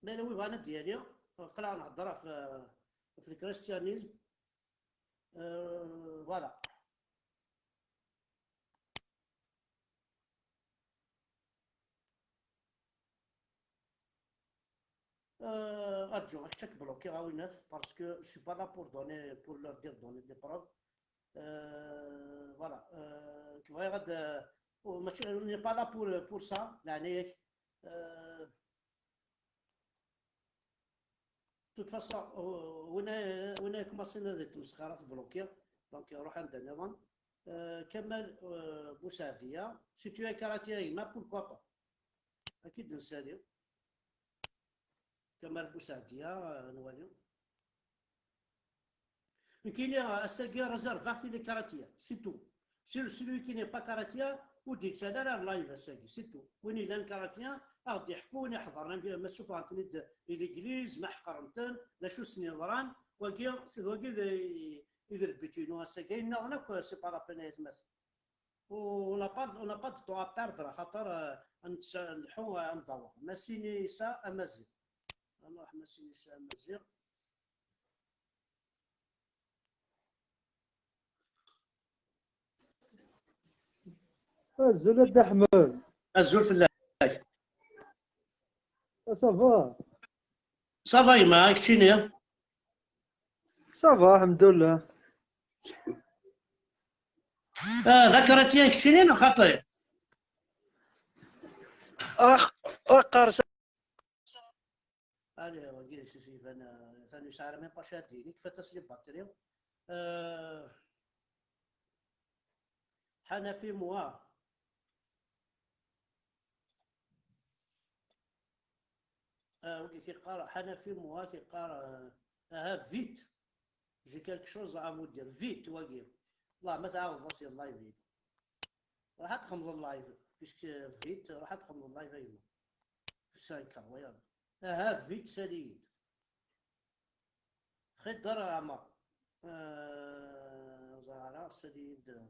ما لا وين انا ديالي قلع نهضر في الكريستيانيزم فوالا ارجو هاشتاك بلوكي غاوي الناس باسكو سي با لا بور دوني بور لور دير دوني دي بروف فوالا كيبغي غاد ماشي ني با لا بور سا يعني ياك توت فاصون وين كوماسينا هذه التمسخيرات بلوكي دونك روح عند النظام كمال بوسعديه سي تو كاراتيه ما بوركوا با اكيد نساليو كمال بوسعديه نواليو كاين الساقي ريزيرفا في لي كاراتيه سي تو سيلوي كي ني با كاراتيه ودي سالارا لايف الساقي سي تو وين الا كاراتيه غادي يحكون يحضرنا ما شوف عندنا الانجليز ما حقرمتن لا شو سني ضران واقي يدير بيتينو الساقي نغنك سي با لا بين يتمثل ونا با دو طون اباردر خاطر نلحو ندور ماشي نساء امازيغ نروح ماشي نساء امازيغ الزول د احمد الزول في الله صافا صافا ما كتشيني صافا الحمد لله ذكرتي كتشيني خاطر قارس allez وقيل شي ثاني شعر مين باش هاديني كيف تسليب بطارية حنفي موا وقيل كيقرا حنفي موا كيقرا فيت جي كالك شوز ا فو دير فيت وقيل والله ما تعاود راسي اللايف راح تخمض اللايف بيسك فيت راح تخمض اللايف ايما سانكر ويلا. فيت سديد خضر عمر. زهرة سديد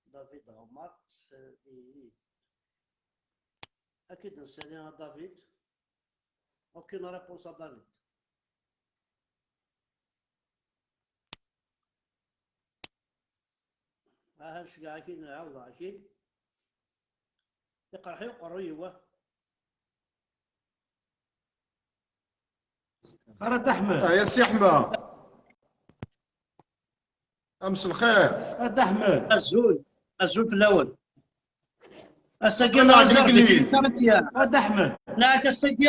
دافيد عمر سديد. أكيد نسالي دافيد. أوكين ريبونس دافيد. هاش كاع كي نعاود أكيد يقرح يقر يوه. رد احمد يا سي احمد امس الخير. رد احمد الزول في الأول. الساقي طلع نهار زرفي بالإنجليز. كارتيا. رد احمد لا الساقي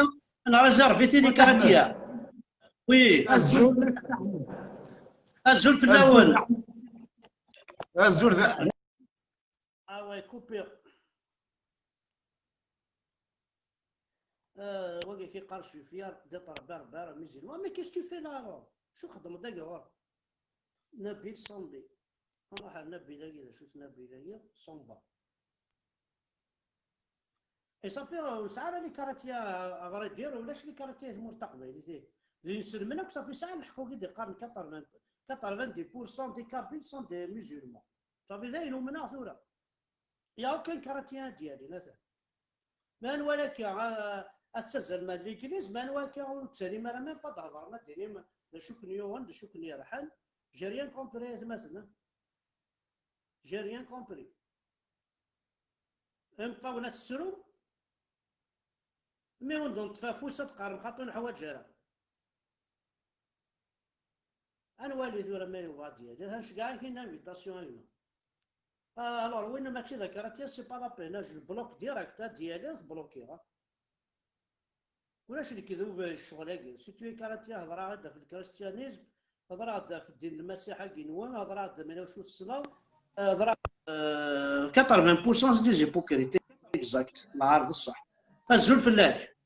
نهار زرفي ثاني كارتيا. وي الزول الزول في الأول. الزور ذا وي كوبي. وقع كي قارش في فيار ديطر بار ميزين. مي كيس تو في لا شو خدم دقا نبيل صندي. نروح على نبيل هكذا شوف نبيل هكذا صنبا. اي صافي ساعه لي كاراتيا غادي دير ولاش لي كاراتيا مرتقبه اللي نسلمنا صافي ساعه نحكوا قد قارن 90% دي كابيل سون دي ميزيلمون. صافي داينو منا ثورة يا كان كاراتيا ديالي مثلا مان ولكن اتسزل مال الانجليز مان ولكن تسالي ما ميم با تهضر ما ديري شكون يوان شكون يرحل جي ريان كومبري مثلا جي ريان كومبري مطاونة السرو مي ونظن تفافوسة تقارن خاطر الحوايج هذا انا والي ثورة ما يبغى ديالي هاش كاع كاين انفيتاسيون هنا. الوغ وين ماشي ذا كاراتيه سي با لابين اجي البلوك ديريكت ديالي تبلوكيها ولاش اللي كيذوب الشغل هاكي سي تو كاراتيه هضره غادا في الكريستيانيزم هضره غادا في الدين المسيحي كينوا هضره غادا من واش الصلاه هضره 80% دي زيبوكريتي اكزاكت العارض الصح. الزول فلاك.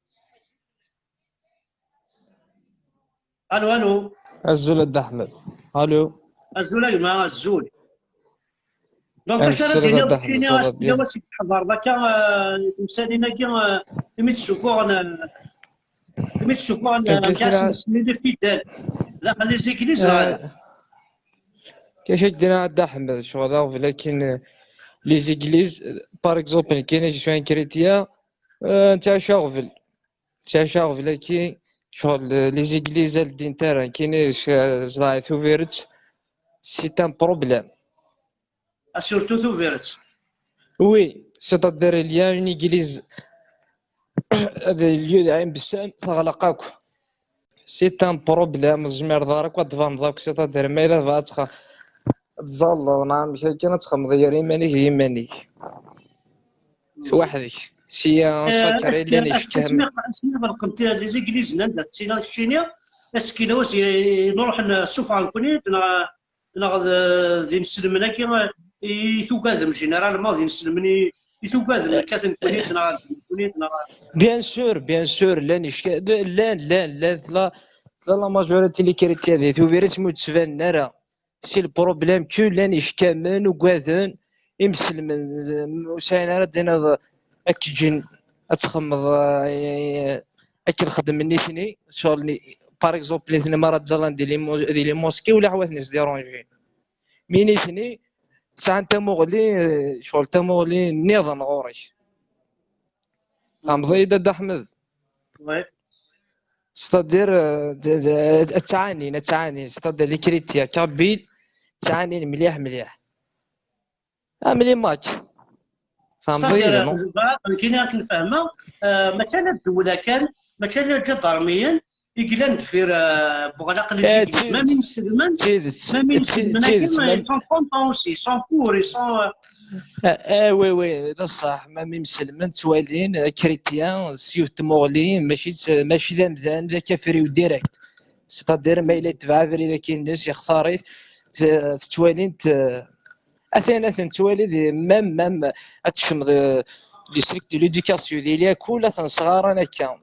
الو الزول الد احمد. الو الزول مع الزول دونك اش الزول رديني الد احمد ضفتيني الزول اسكي واش تحضر ذاك تمسالينا كي ميتسوكو كاس مسميني فيدال لا خلي زيكليز هذا كاش دينا الد احمد شغل ولكن لي زيغليز باغ اكزومبل كاين شي كريتيا نتاع شاغفل لكن شغل لي زيغليز الدين تاعنا كاين زراعي ثوفيرت سي ان بروبليم. سورتو ثوفيرت وي c'est-à-dire il y a une église هذا اليو عين بسام تغلقاك سي ان بروبليم زمير دارك وتفهم داك c'est-à-dire ما الا بغات تزال نعم مشى كاين تخمض يمانيك وحدك سي ان ساكري اللي نشكهم اسمي غلقمت لي زيغليز ناندا تينا الشينيا اسكي لواس نروح نشوف عن كونيت ناخذ ذي نسلمنا كي يتوكازم جينيرالمون ذي نسلمني يتوكازم الكاثن كونيت بيان سور لا نشك لا لا ماجوريتي اللي كريت هذه ثوفيرت متسفان نرى سي البروبليم كو لا نشكامن وكاذن يمسلمن وساين راه دينا اكجن اتخمض اكل خدم نيتني شغل باغ اكزومبل ثني مرات زالان دي لي موسكي ولا حواتني ديرونجي مينيتني ساعه انت مغلي شغل تمغلي نظام غوريش فهمت د احمد وي ستادير تعاني ستادير لي كريتيا كابيل تعاني مليح ملي ماتش فهمتي نو كاين راك نفهمها مثلا الدوله كان مثلا جا ضرميا يقلن دفير بغلاق لي ما من مسلمان كيما سون كونطون سي سون بور سون وي هذا صح ما من مسلمان توالين كريتيان سيو تمغلين ماشي ذا مذان ذا كافري وديريكت ستادير ما الا تبع فري كاين الناس يختاري توالين اثن توالي مام اتشمض لي ستريكت دو ليدوكاسيون ديالها كلها صغار انا كان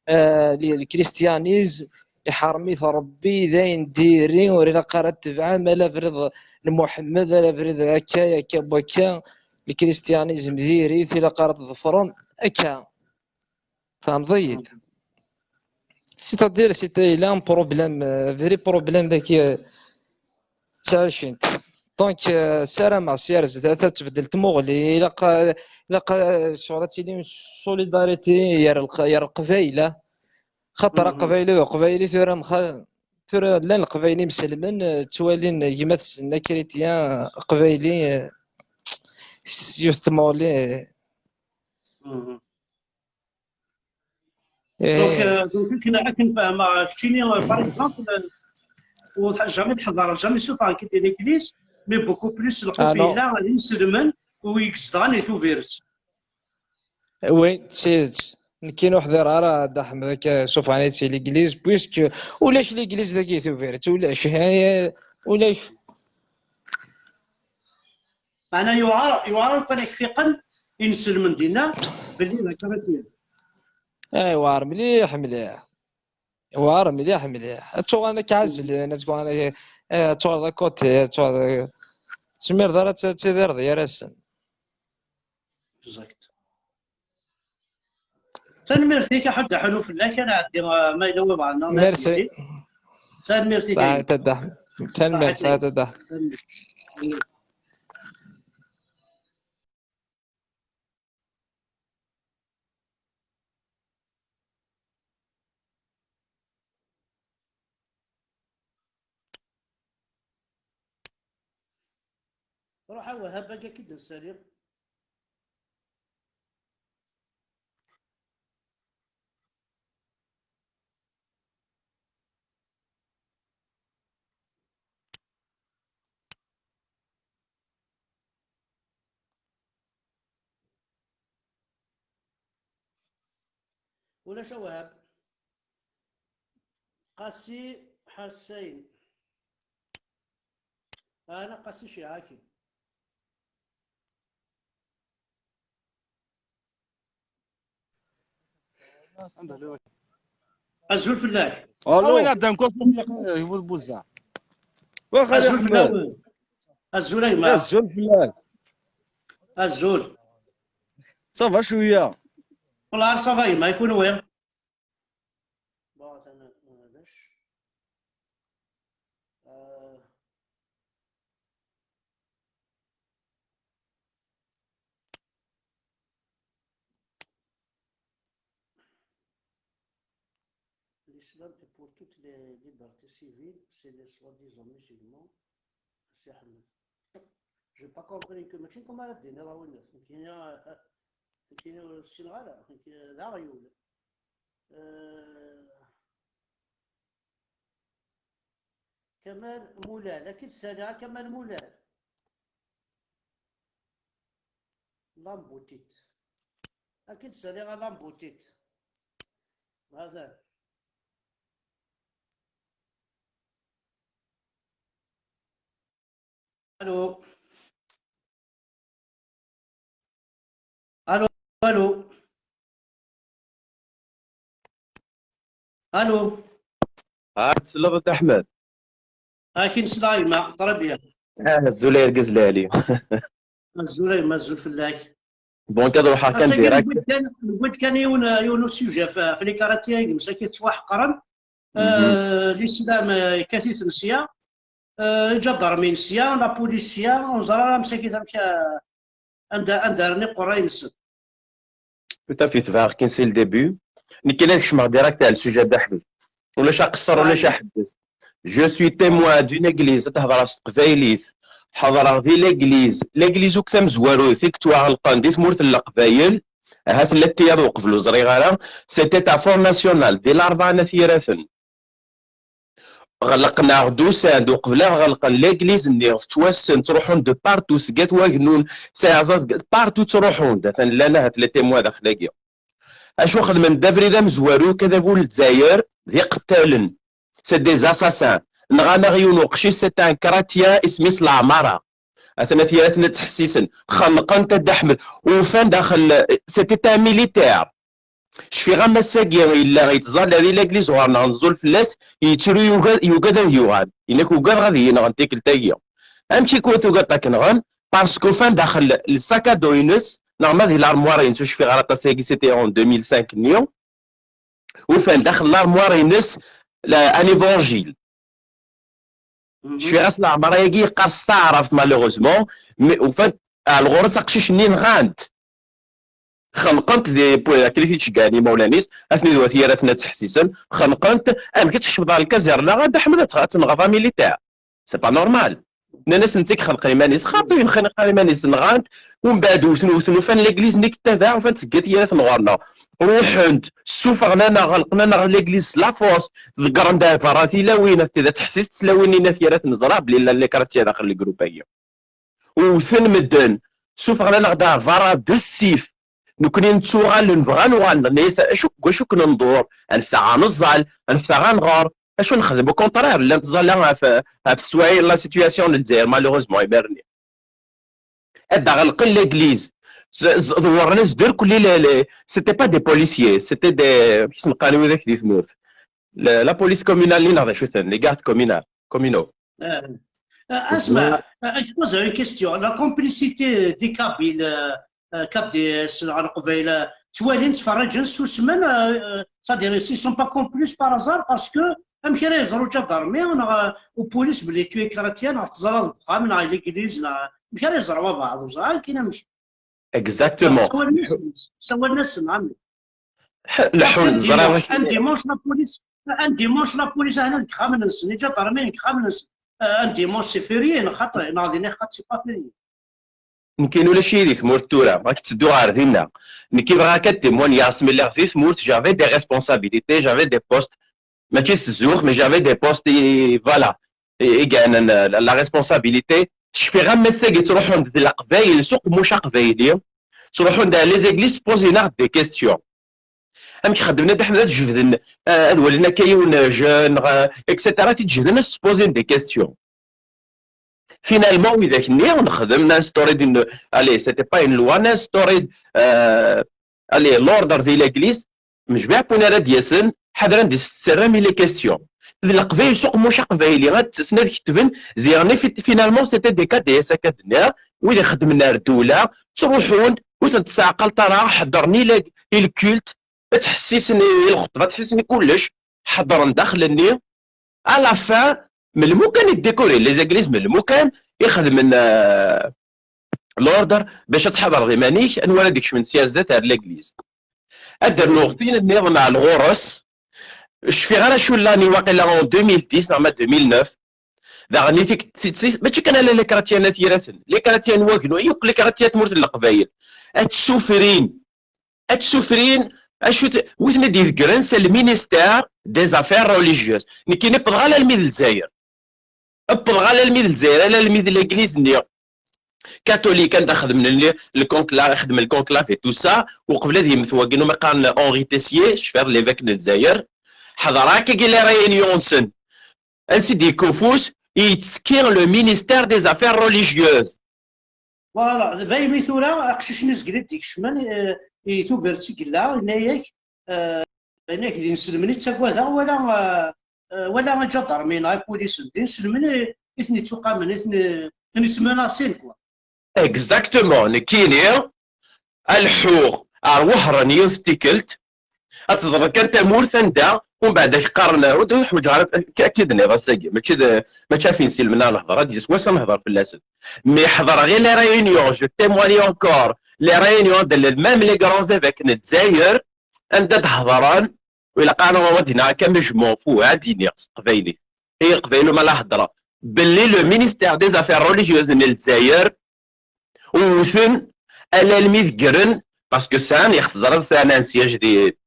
الكريستيانيزم يحرمي ربي ذاين ديري ورينا قرات تبع مالا فرض محمد لا فرض هكا بكا الكريستيانيزم ديري لا قرات ظفرون هكا فهمتي سيتادير سيتي لا بروبليم فيري بروبليم ذاك تعيشنت دونك سارة مع سيار زدات تبدل تموغلي إلا شغل تيلي سوليداريتي يا القبايلة خاطر قبايلي ثورة لا القبايلي مسلمن توالين يمثل لنا كريتيان قبايلي يثمولي دونك كنا فاهمة كتشيني باغ اكزومبل جامي تحضر جامي سوفا كي دير ليكليز مي بوكو بليس القبيلة غادي يسلمن ويكزدغان يثوفيرت. وي سيت كاين واحد راه دا حمد شوف انا تي ليغليز بويسك ولاش ليغليز ذاك يثوفيرت ولاش انا يوارا كان يكفيقن ينسلمن دينا باللي هكا ماتين. وار مليح وار مليح تو انا كعزل انا تقول انا تو ذا كوتي تو سمير دارت تدير يا راسم بالضبط. تنميرتي حق حلو في الله كان عندي ما يلوي بعضنا ميرسي تنميرتي ساعة تدح تنمير ساعة تدح روح وهب بقى كده السرير. ولا شوهب قاسي حسين انا قاسي شيعاكي الزول فلاح وين عندهم كوفي يقول بوزع واخا الزول فلاح الزول ايما الزول فلاح الزول صافا شويه والله صافا ما يكون وين بغيت انا هذاش l'islam est pour toutes les libertés civiles, c'est les soi-disant musulmans. C'est Ahmed. Je n'ai pas compris que ماشي كما الدين راه ولات كاين السنغال لا غيول كمال مولال اكيد سالها كمال مولال لامبوتيت اكيد سالها لامبوتيت هذا الو الو الو الو تسلغت احمد كاين سلايمة طربية الزول يرقز لي الزول ما الزول فلاح بون كنروح كندير الود كان يون سوجي في لي كاراتيه مساكين تسواح قرن الاسلام كثير نسيا جدر نسيا لا بوليسيا ونزرا مساكين عندها قراي نسن tout à fait تفاعل كي نسي الديبي نكي نكشمع ديريكت على السوجي د احمد ولاش قصر ولاش حدث جو سوي تيموان دون ايغليز تهضر قبايليت حضر ذي ليغليز وكثم زوارو ثيك توا القنديس مورث القبايل هاث التي يضوق في الوزريغالا سيتي تا فور ناسيونال دي الاربعه ثيراثن غلقنا دوسان دو قبلا غلقنا ليغليز ني تواسن تروحون دو بارتو سكات واغنون ساعزاز بارتو تروحون دافن لنا هات لي تيموان داخلاكيا اشو خدمن دافري ذا مزوارو كذا فول الجزائر ذي قتالن سي دي زاساسان نغانا غيونو قشي سيتان كراتيا اسميس العمارة اثنا ثلاثة تحسيسن خنقن تدحمل وفان داخل سيتي تا ميليتير شفي غا مساكي الا غيتزال هذه لاكليز وغانا نزول فلاس يتشرو يوغاد يوغاد انك وغاد غادي ينغن تيكل تاكيا امشي كوثو غاتا كنغن باسكو فان داخل الساكا دوينس نورمال هي لارموار ينسو شفي غاتا ساكي سيتي اون 2005 نيو وفان داخل لارموار ينس ان ايفونجيل شي غاس العمر يجي قاص تعرف مالوغوزمون وفان الغرس قشيش نين غانت خنقنت دي كليتي تشكاني مولانيس اثني وثيراتنا تحسيسا خنقنت ام كتشبض الكازير لا غادا حملت تنغضا ميليتير سي با نورمال ناس نتيك خلق ايمانيس خاطين خلق ايمانيس نغانت ومن بعد وثنو فان ليغليز نيك تابع وفان تسقات يا نغورنا روحنت سوفغنا غلقنا ليغليز لا فوس ذكرن دا فراتي لا وين اذا تحسيس تلاويني نثيرات نزرع بلي اللي كرهتي داخل الجروبيه وثن مدن سوفغنا نغدا فرا بالسيف نكوني نتوغال نبغى نوغال نيس اشو كنا ندور نفتح نزال نفتح نغار اشو نخدم او كونترير لا نتزال في السوايع لا سيتوياسيون الجزائر مالوغوزمون يبرني ادا غلق ليغليز دورنا زدور كل سيتي با دي بوليسيي سيتي دي كيس نقالوا ذاك دي ثموث لا بوليس كومونال اللي نهضر شو ثاني لي غارد كومينو اسمع je pose une question la complicité des Kabyles كديس على قبيله توالي نتفرج سوسمن صادير سي سون با كومبليس بار ازار باسكو ام كي يزرو جدارمي وبوليس بلي توي كراتيان تزرا البقا من ليغليز م كي يزروا بعض وزار كاين مش اكزاكتومون سوا الناس نعم لحون زرا ان ديمونش لا بوليس هنا خامنس ني جدارمي خامنس ان ديمونش سي فيريين خاطر ناضي خاطر سي با فيريين نكاين ولا شي دي ثمور التورا راك تسدو عارضينا نكي بغا كتيمون ياسم اللي غزي ثمورت جافي دي ريسبونسابيليتي جافي دي بوست ماشي الزوغ مي جافي دي بوست فوالا كان لا ريسبونسابيليتي شفي غير مساكي تروحوا عند القبايل سوق موش قبايلي تروحوا عند لي زيغليز بوزينا دي كيستيون ام خدمنا حنا تجبدنا ولينا كاين جون اكسيتيرا تجبدنا سبوزين دي كيستيون فينالمون اذا كنا نخدم نستوريد الي سيتي با اون لوا نستوريد الي لوردر دي ليغليز مجمع بونيرا دياسن حضرا دي سرامي لي كيستيون القبايل سوق موش قبايلي غتسنى كتبن زيرني فينالمون سيتي دي كا دي اس كدنا واذا خدمنا الدوله تروحون وتتساقل ترى حضرني الكولت تحسسني الخطبه تحسسني كلش حضر ندخلني على فان من الممكن يديكوري لي زيغليز من الممكن يخدم من لوردر باش تحضر غي مانيش انوار ديكش من سياسه تاع ليغليز ادر نوغثين النظام مع الغرس شفي غير شو لاني واقيلا 2010 نعم 2009 داغني فيك ماشي كان لا لي كراتيانات يراسل لي كراتيان واكنو يوك لي كراتيات مورت القبايل اتسوفرين اشو وثنا ديذكرن سي المينيستير دي زافير ريليجيوز نكي نبض على الميد الجزائر ابض على الميد الجزائر على الميد الانجليز نيا كاثوليك انت خدم الكونكلا خدم الكونكلافي تو سا وقبل هذه مثواقين ما قال اونغي تيسيي شفر ليفيك الجزائر حضراك كي لي ريونيونسن انسيدي كوفوس يتسكير لو مينيستير دي زافير ريليجيوز فوالا فاي ميثورا اقشش نزقلت ديك الشمال يثو فيرتي كلا نايك هناك دي نسلمني تاكواذا ولا جدر من هاي بوليس دي نسلمني اثني تقامن اثني نتمناسين كوا اكزاكتومون كيني الحوغ اروح يفتكلت اتظهر كانت مورثن دا ومن بعد قارنا ودو حوج اكيد ني غاساكي ماشي فين سلمنا نهضر هادي سواس نهضر في اللاسل مي حضر غير لي ريونيون جو تيمواني اونكور لي ريونيون ديال ميم لي كرون زيفيك الجزائر انت تحضران ولا قالوا ودينا كمجموع فوق ديني قبايلي هي قبايلو مالا هضره باللي لو مينيستير دي زافير ريليجيوز ديال الجزائر وثن الا المذكرن باسكو سان يختزر سان انسياج دي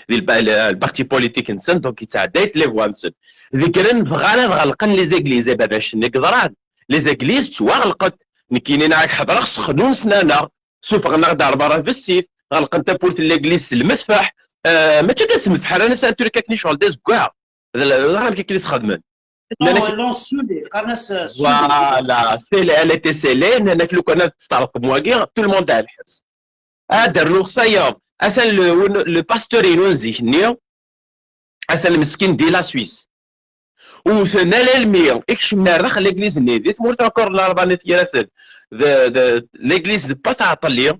البارتي بوليتيك نسن دونك يتعديت لي فوانسن ذكرن فغانا غلقن لي زيغليز باش نقدران لي زيغليز تواغلقت نكينين عاك حضر خصخنون سنانا سوف غنغدار برا بالسيف غلقن تابورت ليغليز المسفح ماشي كنسمح بحال انا سالت لك كني شغل داز كاع راه كيكليس خدمن فوالا سيلي elle était scellée انك لو كانت تستعرق مواقير تو الموند على الحبس هذا الرخصه اثن لو باستور ينوزيك نيو اثن المسكين دي لا سويس وثنا للمير اكشمنا داخل ليغليز نيدي ثمورت اكور الاربانيت ياسل ليغليز با تعطل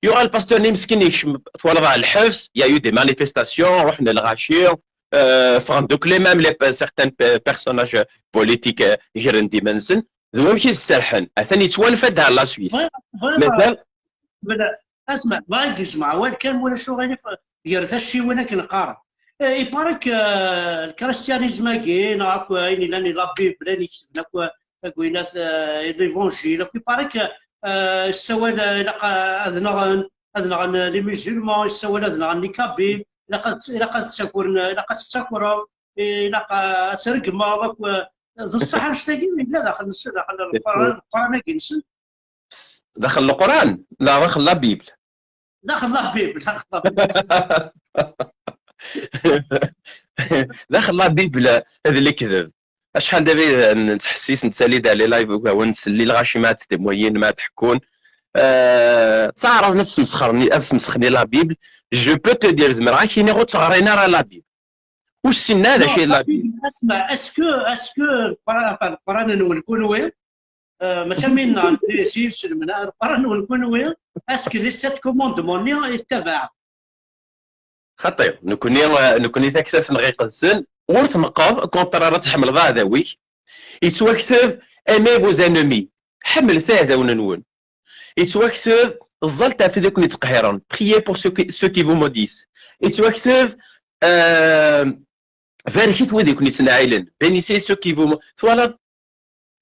يوغا الباستور ني مسكين يكشم تولد على الحبس، يا يو دي مانيفيستاسيون، رحنا للغاشير، فاندوك لي ميم لي سيغتان بيرسوناج بوليتيك جيرندي منسن ذوما كي السرحن اثاني يتولفد على لا سويس مثال. بلا اسمع ما يسمع وين كان ولا شو غادي يرث الشي وين كنقارن يبارك الكريستيانيزم كاين هاكا يعني لاني لا بيبل لاني كتبنا كوينات ليفونجيل يبارك السوال اذنغن لي مسلمون السوال اذنغن لي كابيل لقد تسكر لقد ترقما ذو الصحر شتاقي لا داخل القران كينسن داخل القران لا داخل لا بيبل داخل لا بيبل داخل لا بيبل هذا اللي كذب. شحال دابا نتحسيس نتسالي على لايف ونسلي الغاشي ما تدموين ما تحكون تعرف نفس مسخرني لا بيبل جو بو تو دير زعما راه كاين غير تغرينا راه لا بيبل واش سن هذا شي لا بيبل. اسمع اسكو القران نكون وين ماشي منا نسيس من القران نكون وين اسكو لي سيت كوموندمون يتبع خطير نكوني تاكساس نغي قدسن ورث نقاض كونترا تحمل ضادوي يتوكتب امي فوز انمي حمل ثاثا وننون يتوكتب الزلطة في ذوك نتقهرون priez pour ceux qui vous maudissent يتوكتب فاركيت وذيك نتناعلن بينيسي ceux qui vous فوالا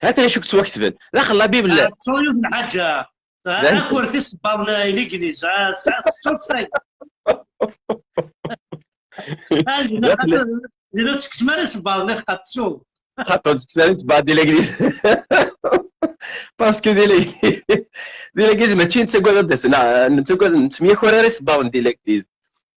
هذا شو كتوكتبن داخل لا بيبل صويوث الحاجة اكل في الصبار الانجليز ساعة الصوت ديرو تكسمر الصبار اللي خاطسو خاطر تكسمر الصبار ديال الانجليز باسكو ديال الانجليز ماشي انت قاعد تسمع انت قاعد نتميا كوراري صباون ديال الانجليز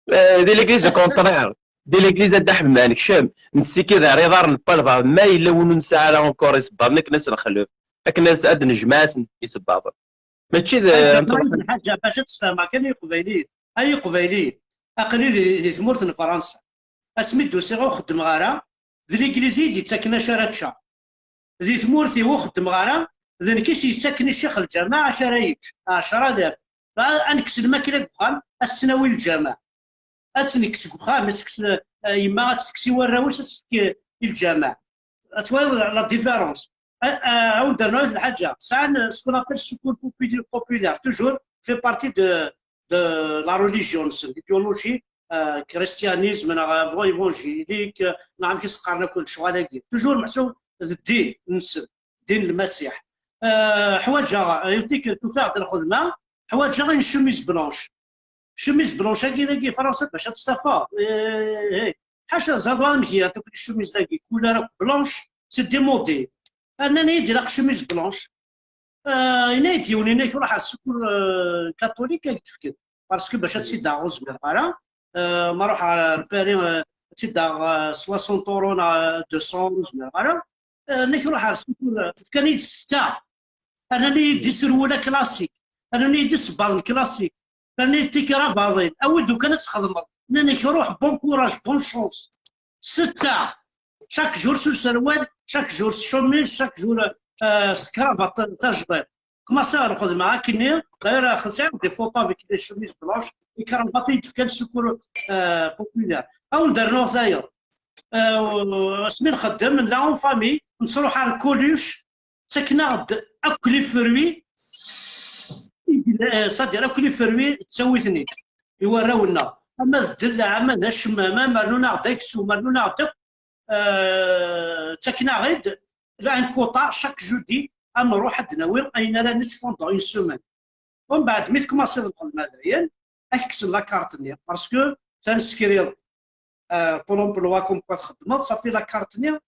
ديال الانجليز كونترير ديال الانجليز داح مانك شام نسي كذا ريضار نبالفا ما الا وننسى على اونكور صبار نك ناس نخلف لكن الناس اد نجماس يصباط ماشي الحاجه باش تسمع كان قبيلي اي قبيلي اقليدي دي تمورت فرنسا اسميتو سيغو خدم غارا ذي الانجليزي دي تاكنا شاراتشا ذي ثمورتي وخدم غارا ذي كيش يتسكن الشيخ الجماعه شرايط 10000 انكس الماكله بخام السنوي الجامع اتنكس بخام تكس يما تكسي وراوش تسكي الجامع اتوالد لا ديفيرونس عاود درنا هذه الحاجه ساعه سكون ابل سكول بوبولير توجور في بارتي دو لا ريليجيون ايديولوجي كريستيانيزم ايفونجيليك نعم كيسقرنا كل شغالاكي توجور محسوب الدين نسب دين المسيح حوايجها يديك توفاع تاع الخدمه حوايجها غير الشوميز بلونش شوميز بلونش كي فرنسا باش تصطفى حاشا زادوا مكيا دوك الشوميز داكي كولار بلونش سي ديمودي انا ندير شوميز بلونش ينادي ونينا يروح على السكول كاثوليك يتفكر باسكو باش تسيد غوز من القرا ما روح على ريبيري تسيد 60 اورو 200 من القرا نيك روح على السكول كان يتستا انا ندي سروله كلاسيك انا ندي صبال كلاسيك انا ندي كرافاضين اودو كانت تخدم انا نروح بون كوراج بون شونس 6 شاك جور سو سروال شاك جور شوميز شاك جور سكرافات تجبير كما صار ناخذ معاه كني غير خصها دي فوطو افيك دي شوميز بلونش كرافات يتفكر سكور بوبولير او نديرو ثاير اسمي نخدم من لا فامي نروح على الكوليش ساكنه اكلي فروي صدير اكلي فروي تسويتني يوراونا اما الدلع اما ذا الشمامه مرنونا عداكسو مرنونا عداك ساكنه غير ان كوطا شاك جودي اما نروح عندنا وين اين لا نتفون دون اون سومان ومن بعد ملي كوماسي الخدمه ديال اكسب لا كارتني باسكو تنسكري بولون بلوا كوم تخدم صافي لا كارتني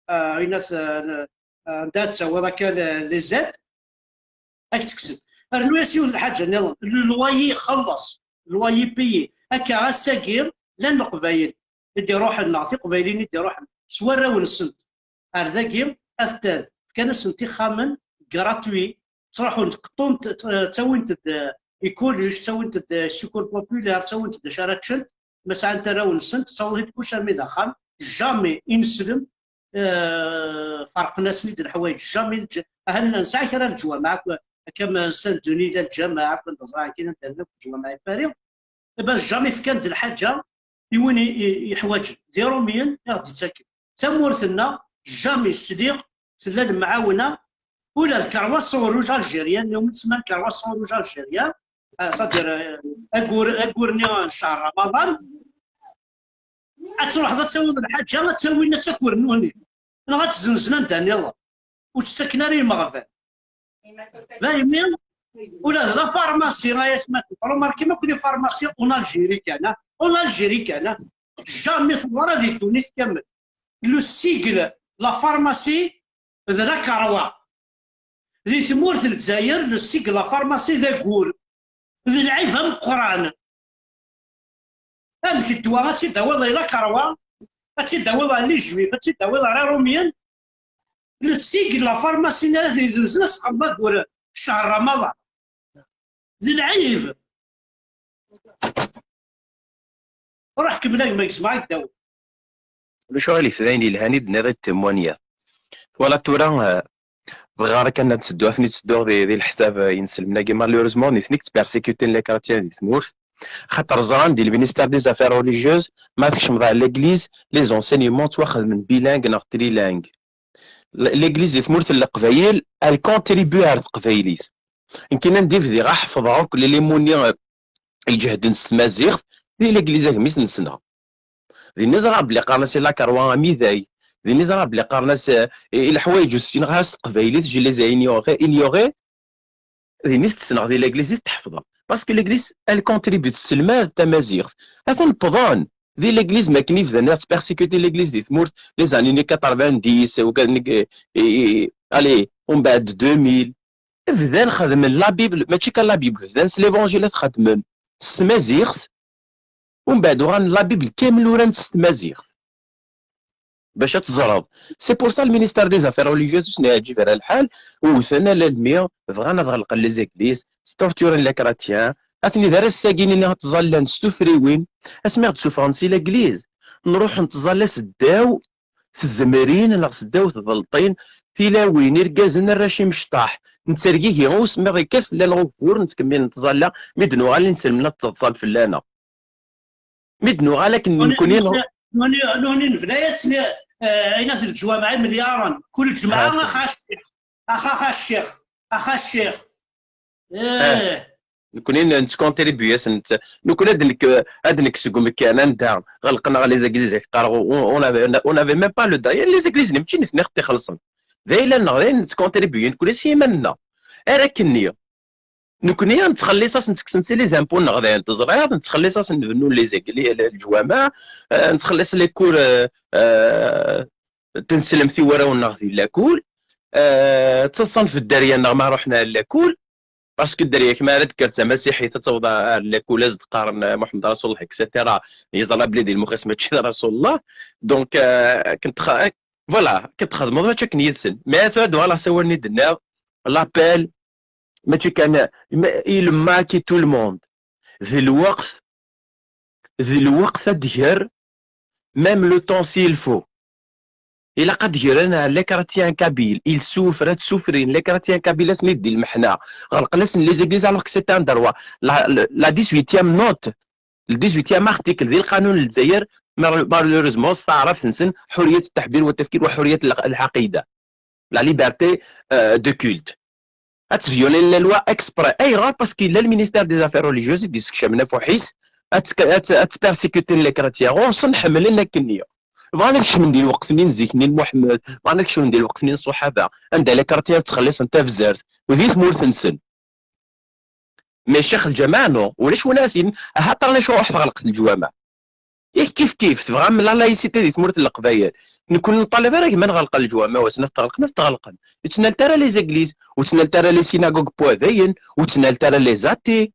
اينات دات وذاك لي زاد اك تكسب الريلاسيون الحاجه نظام الوايي خلص الوايي بيي هكا غا الساكير لان القبايل يدي روح الناس قبايلين يدي روح سوا راون السنت هذاكي استاذ كان سنتي خامن غراتوي تروحوا تقطون تسوين يكولوش تسوين السكول بوبولير تسوين شاراتشن مسا انت راون السنت تصوي كلشي مي دخل جامي ينسلم فرق ناس ندير الحوايج جامي اهلنا نسعى كرا الجوا معك كما سندوني ديال الجماعه كنت زرع كاين درنا في الجماعه باري بان جامي في كانت الحاجه يوين يحواج ديروميا يغدي تاكل تمورثنا جامي الصديق سلال المعاونه ولا الكرواس روج الجيريان يوم تسمى الكرواس روج الجيريان صدر اقورني شهر رمضان تروح تسوي الحاجه تسوي لنا تاكل نوني انا غتزنزنا نداني الله وتسكنا ري المغرب فاهمين ولا لا فارماسي غاية ما روماركي ما كوني فارماسي اون الجيري كان اون الجيري كان جامي ثمرة دي تونس كامل لو سيكل لا فارماسي ذا كاروا ذي ثمورة الجزائر لو سيكل لا فارماسي ذا كور ذي العيفة مقران امك الدواء غاتي داوي لا كاروا غاتي داوي لي جويف غاتي داوي راه روميان لو سيكل لا فارماسي ذي زنزنا قبل كور شهر رمضان ذي العيب روح كمل ما يسمعك داو الشغل في ذاين الهاني بنادى التموانيات ولا تورا بغا راه كنا تسدو ثني تسدو ذي الحساب ينسلمنا كي مالوريزمون نيثنيك تبيرسيكوتين لي كارتيان دي تمورت خاطر زران دي المينيستير دي زافير ريليجيوز ما فيكش مضى ليغليز لي زونسينيمون تواخذ من بيلانغ ناغ تريلانغ ليغليز دي تمورت القبايل الكونتريبيو على القبايليت يمكن ندير في غا حفظها كل لي موني يجهد نستمازيغ دي ليغليز ميس نسنا دي نزرع بلي قارناس لا كاروا ميداي دي نزرع بلي قارناس الحوايج السين غاس قبايليت جي لي انيوغي دي نيس تسنا دي ليغليز تحفظها باسكو ليغليز ال كونتريبيو تسلما التمازيغ هذا البضان دي ليغليز ما كاين في الناس بيرسيكوتي ليغليز دي تمورت لي زاني 90 وكان الي ومن بعد 2000 فدان خدمن لا بيبل ماشي كان لا بيبل فدان ليفونجيلات خدمن ستمازيغ ومن بعد غان لا بيبل كامل وران ستمازيغ باش تزرب سي بور سا المينيستير دي زافير ريليجيوز شنو يجي على الحال وثنا للمية بغانا تغلق لي زيكليز ستورتورين لي كراتيان اثني دار الساكين اللي غتزلان ستوفريوين اسمع تشوف فرنسي لاكليز نروح نتزلى سداو في الزمرين لا سداو تبلطين تيلاوين يركازن الراشي مشطاح نتسرقيه غوس ما غيكاس فلان غوفور نتكمل نتزلى مدنو غالي نسلمنا تتصال فلانه مدنو غالك نكونين نوني نفنايا سني اين في الجوامع مليارا كل جمعه اخا الشيخ نكونين نتكونتريبيوس نكون هادنك سكوم كان نتا غلقنا لي زيكليز قارغو اون افي ميم با لو دا لي زيكليز ماشي نثني اختي خلصن ذايلا نغادي نتكونتريبيو نكون سي منا راكني نكوني نتخلي صاص نتكسنسي لي زامبو نغادي نتزرع نتخلي صاص نبنو لي زيكلي الجوامع نتخلي لي كور تنسلم ثوره ونغذي لاكول تصن في الدريه ما رحنا لاكول باسكو الدريه كما ذكرت مسيحيه تتوضا لاكول زد قارن محمد رسول الله اكسيتيرا يزرع بلادي المخيس ماشي رسول الله دونك كنت فوالا كنت خدم ما تشكن يلسن ما فادو على سواني دنا لابيل ماشي كان il maquille tout le monde ذي الوقت دير même le temps s'il faut إلا قد ديرنا لي كراتيان كابيل il souffre تسوفرين لي كراتيان كابيل ندي المحنة غلقنا لي زيغليز alors que c'est un droit la 18e note le 18e article ذي القانون الجزائر مالوريزمون استعرف تنسن حرية التعبير والتفكير وحرية العقيدة la liberté de culte اتفيولي لا لوا اكسبري اي غار باسكو لا المينيستير دي زافير ريليجيوز ديسك شامنا فوحيس اتبيرسيكوتين لي كراتيا غونصن حمل لنا كنيه فانكش من ديال الوقت منين زيكنين محمد فانكش من ديال الوقت منين الصحابه عندها لي كراتيا تخلص انت في زارت وذي ثمور تنسن مي شيخ الجماعه نو ولاش وناسين هاترني شو واحد غلقت الجوامع ياك كيف تبغى من لا لايسيتي دي تمورت القبايل نكون نطالب راه ما نغلق الجوامع واش ناس تغلق تنال ترى لي زيغليز وتنال ترى لي سيناغوغ بوذين وتنال ترى لي زاتي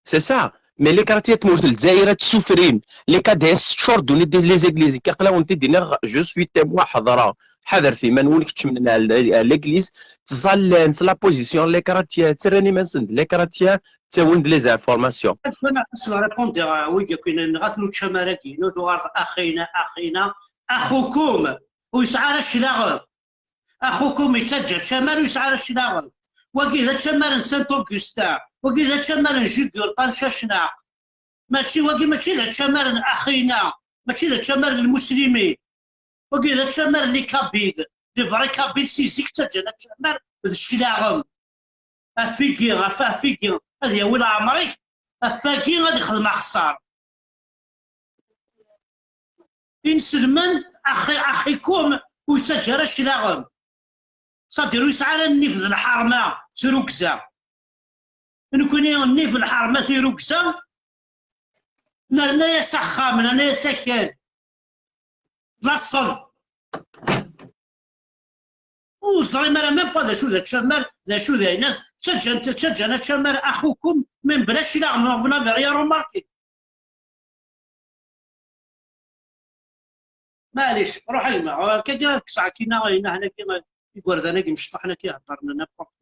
سي سا مي لي كارتيه تمورت الجزائر تسوفرين لي كاديس شوردو ندي لي زيغليز كيقلاو انت دينا جو سوي تيموا حضره حضرتي ما نولكش من ليغليز تزال لا بوزيسيون لي كارتيه تراني ما نسند لي كارتيه تاون لي زانفورماسيون انا اسمع ريبوندي ويجا كاين نغاثلو تشامراكي نو اخينا اخوكم ويسعى الشلاغ اخوكم يتسجل شمال ويسعى الشلاغ وكي ذا تشمر سانت اوغستا وكي ذا تشمر جيكول طنشاشنا ماشي وكي ماشي ذا تشمر اخينا ماشي ذا تشمر المسلمين وكي ذا تشمر لي كابيل لي فري كابيل سيزيك تجانا تشمر الشلاغم افيكي افيكي هذه ولا عمري افاكي غادي يخدم خسار إنسلمن أخيكم ويتجرى الشلاغم صديرو يسعى النيف الحرمة تروكزا نكوني النيف الحرمة تروكزا نرنا يا سخام نرنا يا سكان لا الصل وصري مرة ميم با ذا شو ذا تشمر ذا شو ذا يناث تسجن تشمر أخوكم من بلا شلاغم فنا فيريا روماركي معليش روح يما كي كسع كينا هنا كي يقول ذا نجي مشطحنا كي هضرنا نبقى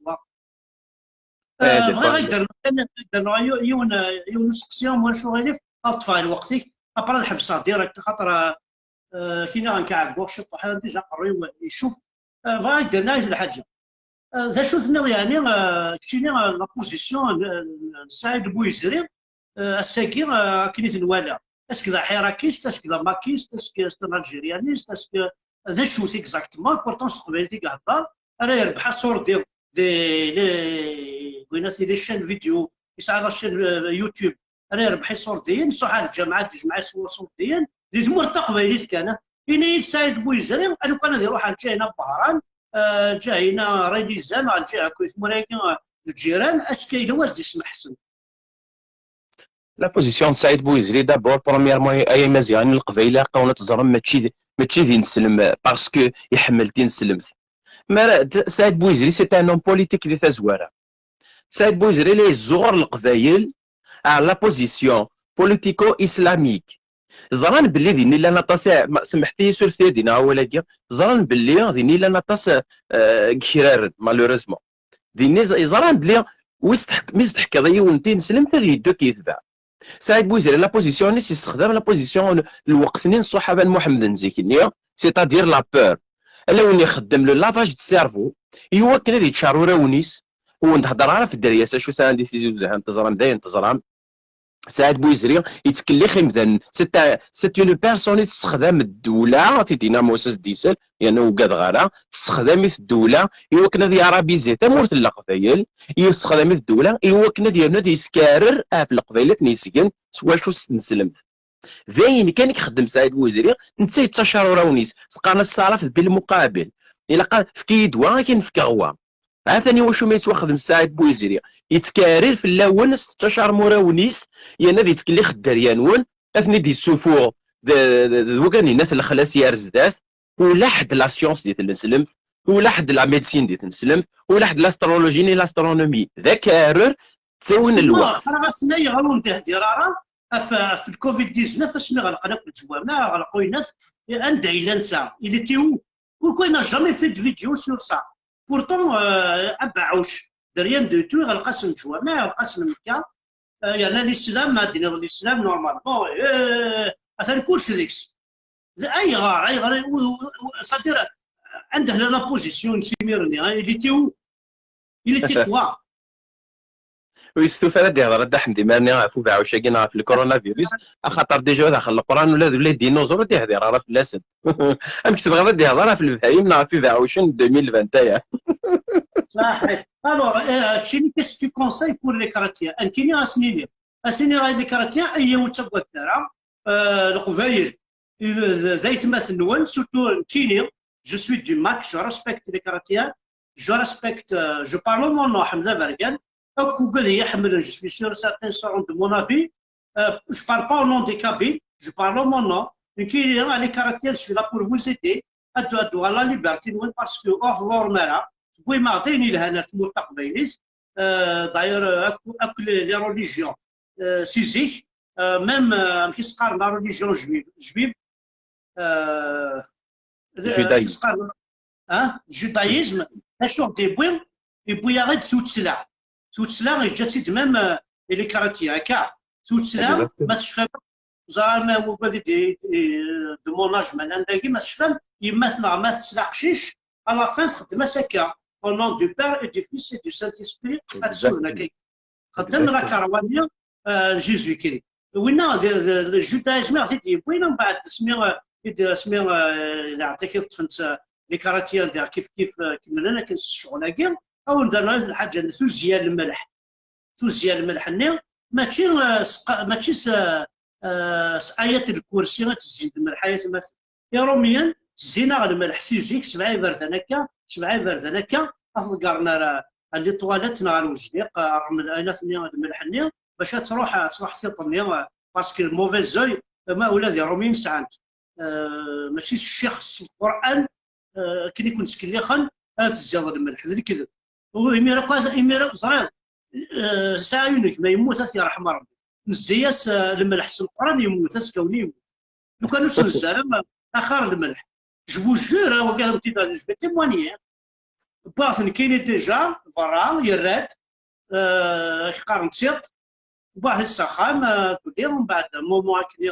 بغي غيدير يون نسقسيهم واش غيلف اطفال وقتي ابرا الحبسه ديريكت خاطر كينا غنكعب واش بحال ديجا قري يشوف بغا يدير نايف الحاجه ذا شوفنا يعني كتيني لا بوزيسيون سعيد بويزري الساكي كنيت الوالا اسكو ذا حراكيست اسكو ذا ماكيست اسكو الجيريانيست اسكو ذا شوت اكزاكتومون بورتونس قبيلتي كهضر راه يربح الصور ديال قلنا لي شين فيديو يسعى لاشين يوتيوب راه يربح الصور ديال صح الجامعات تجمع صور ديال اللي تمر قبيلت كان كاين سعيد بويزري انا كان يروح جاينا بهران جاينا ريليزان جا كويت موراكن الجيران اسكي واش دي اسم حسن لا بوزيسيون سعيد بويزري دابور برومييرمون اي مزيان القبيله قاونا تزرم ماشي دي نسلم باسكو يحمل دين سلمت ما سعيد بويزري سي ان هوم بوليتيك دي تزواره سعيد بويزري لي زغر القبايل على لا بوزيسيون بوليتيكو اسلاميك زران باللي ديني لا نطاس سمحتي سولفتي دينا ولكن زران باللي ديني لا نطاس كيرار مالوريزمون ديني زران باللي ويستحق ضيو ونتي نسلم هذه يدو كيتباع سعيد بويزري لا بوزيسيون يستخدم لا بوزيسيون الوقت نين الصحابه محمد نزيكنيا سيتادير لا بور لو يخدم لو لافاج دو سيرفو يوكل هذه تشارورا ونيس ونهضر على في الدرياسه شو ساندي تيزي زعما تزرم داين تزرم سعيد بويزري يتكلي مثلا سيت اون بيرسون تستخدم الدوله تيدينا موسس ديسل يعني وقاد غالا تستخدم الدوله يوكل هذه عربيزي تمورت القبايل يستخدم الدوله يوكل هذه يسكارر في القبايل نيسكن سوا شو نسلمت ذاين كان يخدم سعيد بويزري نتا يتشاروا راونيس سقانا استعرف بالمقابل الا قال في كيدوا كاين في كغوا عاثاني واش ما يتواخذ سعيد بويزري يتكارر في اللون 16 مراونيس يعني ذي تكلي خدار يانون اثني دي السفور ذوكان الناس الخلاص يارزدات ولا حد لا سيونس ديال النسلم ولا حد لا ميديسين ديال النسلم ولا حد لاسترولوجي ني لاسترونومي ذا كارر تساوين الوقت انا غاسنا يغلون ديرارا في الكوفيد 19 فاش غلقنا كل جوامع غلقوا الناس عند الى نسى اللي تيو كوين جامي في فيديو سور سا بورتون ابعوش دريان دو تو غلقاسم جوامع غلقاسم مكه يعني الاسلام ما دين الاسلام نورمالمون اثر كلشي ديكس اي غار صدير عنده لا بوزيسيون سيميرني اللي تيو اللي تيكوا ويستوفى دي هضره حمدي ماني عفو بعوش كاين في الكورونا فيروس خاطر ديجا داخل القران ولا الديناصور دي هضره راه في اللاسن امك تبغى دي هضره في البهايم نا في بعوشن 2021 صحيح الوغ شنو كيس تو كونساي بور لي كاراتيا ان كيني اسيني غاي لي كاراتيا اي وتبغى الدرا القبايل زي تماثل نون سورتو كيني جو سوي دو ماك جو ريسبكت لي كاراتيا جو ريسبكت جو بارلو مون نو حمزه بركان أكو قد يحمل جو سوي سور سارتين سون دو مون افي جو بارل با او نون دي كابيل جو بارل مون نون كيني لي كاراتيا سوي لا بور فوز ايدي ادو لا ليبرتي نون باسكو اور فورمالا بوي ما عطيني لهنا في ملتقى بينيس داير اكو لي ريليجيون سيزيك ميم كيس قارن لا ريليجيون جويف جودايزم اشوف دي بوين يبويا غير توتسلا جات ميم لي كاراتيا هكا توتسلا ما تشفى زعما هو دي دو موناج من عندك ما تشفى يمثل ما تسلا قشيش على فين تخدم هكا au nom du Père et du Fils et du Saint-Esprit. خدمنا كروانيا جيزو كري وين الجودايزم غادي وين من بعد سمي يعطيك تفنت لي كاراتير ديال كيف كملنا كنس الشغل كاع او درنا الحاجه ثلجيه الملح ثلجيه الملح ني ماشي آية الكرسي تزيد الملح آية المثل يوميا تزينا على الملح سيجيك 7 بردان هكا 7 بردان هكا افضل قارنا اللي طوالت نهار وجديق رغم الاناث الملح ني باش تروح ثيط ني باسكو موفيز زوي ما ولادي رومين ساعات ماشي الشيخ القران كي يكون سكليخن تزيد الملح ذي كذب ويميرا زرير ساعه يونيك ما يموت ثي رحم ربي نزياس الملح القران يموت كوني يموت لو كانوا الزلم اخر الملح جو جور وكان امتداد جو تيمواني باغ كاين ديجا فرا يراد قارن تسيط واحد السخام تدير من بعد مومون كني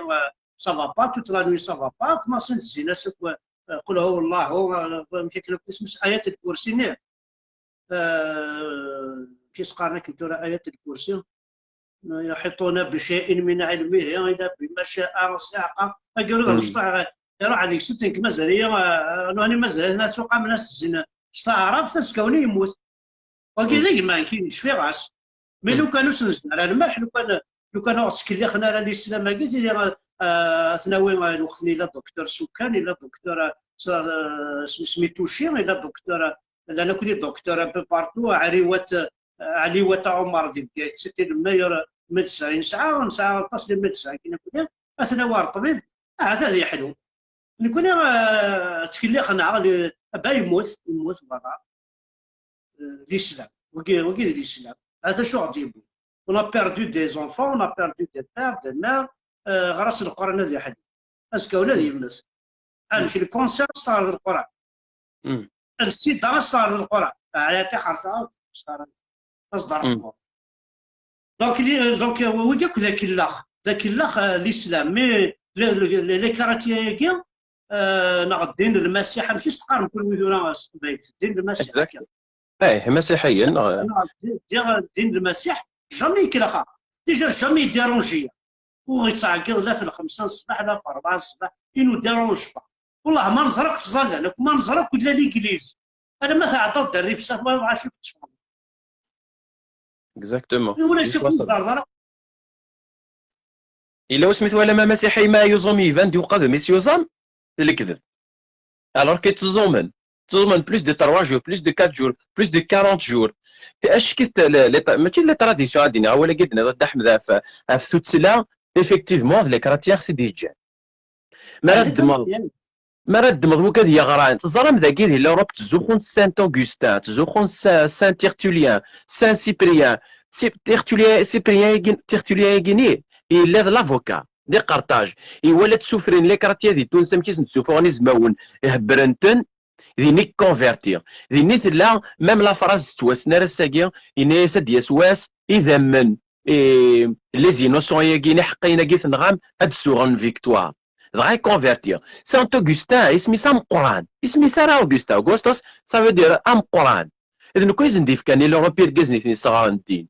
سافا با توت لا نوي سافا با كوماسي نزينا قل هو الله يمكن اسم ايات الكرسي ني كيس قارنا كنتو ايات الكرسي يحيطون بشيء من علمه اذا بما شاء وسعق قالوا مصطع يروح هذيك ستين كما زهريه انا مازال هنا سوق من الناس الزنا استعرف تسكوني يموت وكذا ما كاينش في راس مي لو كانوا سنزل على الملح لو كانوا سكليخنا على الاسلام قلت لي ثانوي الوقتني لا دكتور سكان لا دكتور سميتو شي لا دكتور انا كنت دكتور بارتو عليوات عمر في بكايت سيتي الماير من 90 ساعه ونساعه تصل من 9 كي نقول اثنا وار طبيب هذا حلو نكون تكليخنا با يموت برا l'islam وكي l'islam هذا شو غادي يبو on a perdu des enfants on a perdu des pères des mères غراس القران هذه حد اسكو ولا يمس في الكونسير صار القران السيدا صار القران على تخرصا صار اصدر دونك وجاك ذاك الاخ الاسلام مي لي كاراتيه كاع نغدين المسيح ماشي تقارن كل ويدونا الدين المسيح مسيحيا الدين المسيح جامي كلاخا ديجا جامي ديرونجي ويتعقد لا في 5 الصباح لا في 4 الصباح إنو ديرونج با والله ما نزرق تظل لك ما نزرق ولا ليكليز انا ما تعطى الدري في الصف ما عرفتش تفهم اكزاكتومون ولا شوف نزرق الا سميت ولا ما مسيحي ما يزومي فان دو قادم يسيوزام الكذب alors que تزومن plus de 3 jours plus de 4 jours plus de 40 jours اش كيت ماشي لي تراديسيون عندنا ولا قدنا ضد احمد في توتسلا effectivement les chrétiens c'est des gens ما رد مضبوك هذه غران تزرم ذاكي لوروب تزوخون سانت اوغوستان تزوخون سان تيرتوليان سان سيبريان تيرتوليان يجيني الا لافوكا دي قرطاج يولد سوفرين لي كراتيا دي تونس مكيس نسوفوني زماون هبرنتن ذي نيك كونفيرتير ذي نيت لا ميم لا فراز تواسنا راساكيا اني سد يسواس اذا من لي زينوسون ياكيني حقينا كيث نغام هاد سوغن فيكتوار دغا كونفيرتير سانت اوغوستان اسمي سام قران اسمي سارا اوغوستوس سافو دير ام قران اذا كويس نديف كان لوروبير كازني صغار الدين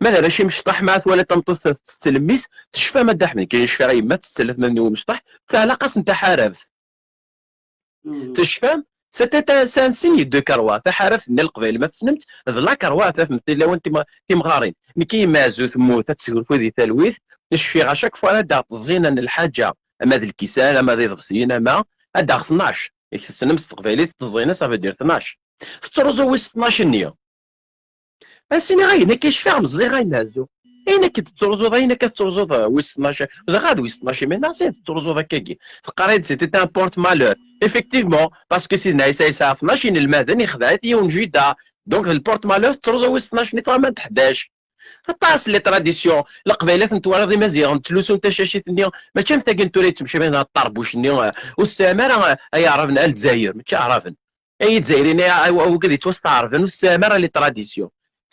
ماذا شي مشطح معث ولا تنطس تستلميس تشفى ما دحمن كاين شفا غير ما تستلف من مشطح فعلاقه انت حاربت تشفى سيتي سان سيني دو كروا تحارفت من القبيل ما تسنمت لا كروا مثل لو انت مغارين كي مازو ثمو تتسول في ذي تلويث نشفي غا شاك فوا دا تزينا الحاجه اما ذي الكيسان اما ذي ضفسينا ما ادا 12 يتسنم استقبالي تزينا صافي دير 12 تروزو ويس 12 نيه السيني غاينا كيشفي مزي غاينازو اين كتروزو ضاينا كتروزو ويس 12 غاد ويس 12 من ناس تروزو ذاكاكي تقريد سيتي ان بورت مالور effectivement parce que سيدنا عيسى 12 المدن يخدعت يوم جيدا دونك البورت مالور تروزو ويس 12 نيطرا 11 طاس لي تراديسيون القبيلات نتوالى غير مزيان تلوسو نتا شاشيت نيا ماشي متاكين توري تمشي بين الطربوش نيا والسامره اي عرفنا الجزائر ماشي عرفن اي جزائريين او كذا توسط عرفن والسامره لي تراديسيون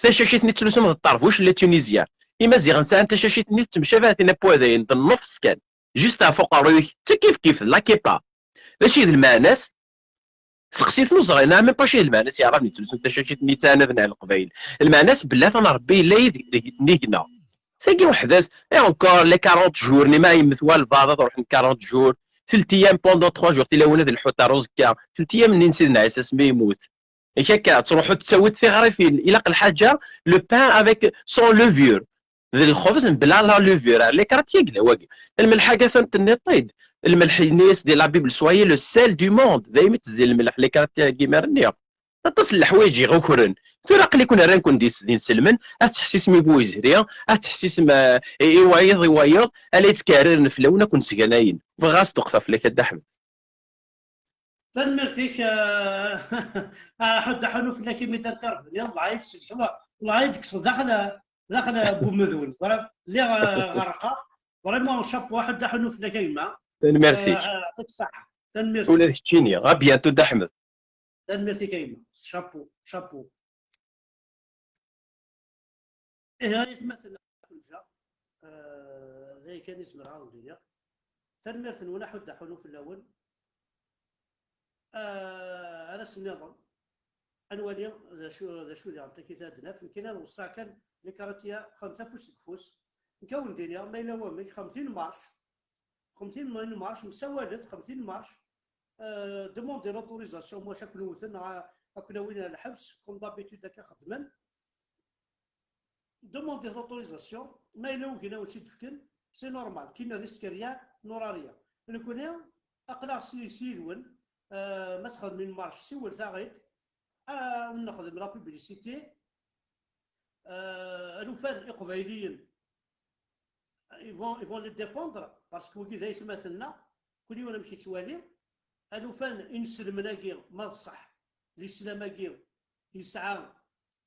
شاشيت نتلوسو من الطربوش لي تونيزيان إما زيغن سان انت شاشيت نيت تمشي فيها تينا بوادين النفس كان جوست فوق رويك حتى كيف لا كيبا ماشي المعناس سقسيت نوزغ انا ميم با شي المعناس يعرفني تلسو انت شاشي نيتانا ذنا القبايل المعناس بلا تنربي لا نيكنا ثاني وحدات اي اونكور لي 40 جور ني ما يمث والبعض تروح 40 جور 3 ايام بوندون 3 جور تلا ولاد الحوت روزكا 3 ايام منين سيدنا عيسى سمي يموت هكا تروحوا تسوي ثغرفين الى الحاجه لو بان افيك سون لوفيور ذي الخبز بلا لا لوفيور اللي كرات يقلا واقي الملح كاثن النطيد الملح نيس ديال لا بيبل سويي لو سيل دو موند دايما تزيل الملح اللي كانت كيما رنيا تصل الحوايج غوكرن ترى قلي كون راه نكون دين سلمن اتحسيس مي بويزريا اتحسيس ما يوايض الا يتكرر نفلونا كون سكناين بغاس تقطف لك الدحم تنمرتيك حد حنوف لك ميدا كرف يلا عيد سلكما والله عيد كسر داخل بومذون صراف اللي غرقه فريمون شاب واحد حنوف لك يما ميرسي يعطيك الصحه تنمرتي ولا تشيني غا بيانتو دحمد تنمرتي كيما شابو شابو إيه يتمثل كنزة زي كان اسم العاودية تنمرت ولا حد حنوف الأول أنا سنظن أنوالي ذا شو اللي عطيك ثادنا يمكن هذا الساكن اللي كراتيا 5 فوس كفوس نكون دنيا ما إلا وامك 50 مارش 50 مارش مسوالف 50 مارش دوموندي لوتوريزاسيون واش كنو وثنا كنا وين الحبس كوم دابيتود هكا خدمن دوموندي لوتوريزاسيون ما إلا وكنا ونسيت فكن سي نورمال كيما ريسكريا نوراريا نكون أقلع سيدون ما تخدم من مارش سيول ثاغيد ونخدم لا بوبليسيتي الوفان القبايليين يفون لي ديفوندر باسكو كي زي مثلنا كل يوم نمشي توالي الوفان ينسلم ناقي ما صح الاسلام كي يسعى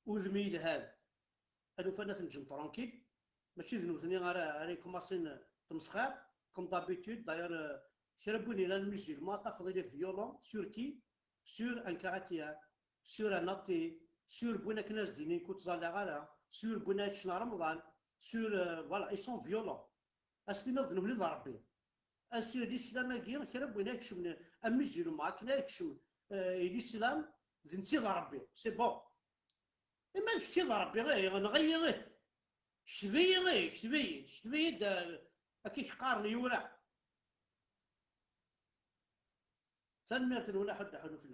وذمي الهال الوفان نتنجم ترونكيل ماشي ذنوبني غير كوماسين تمسخار كوم دابيتود داير شربوني لا الميوزيك ما تاخذ لي فيولون سور كي سور ان كاراتيا سور ان ناتي سور بونا كناس ديني كنت زالي غالا سور بونا تشنا رمضان سور فوالا اي سون فيولون اسلي نظن ولي ربي اسير دي السلام كي شربوني يكشم الميوزيك معاك يكشم الاسلام ذنتي ربي سي بون اما كنتي ربي غير نغير غير شتبي غير شتبي هكيك قارني ولا تنمرت ولا حد حلو في الله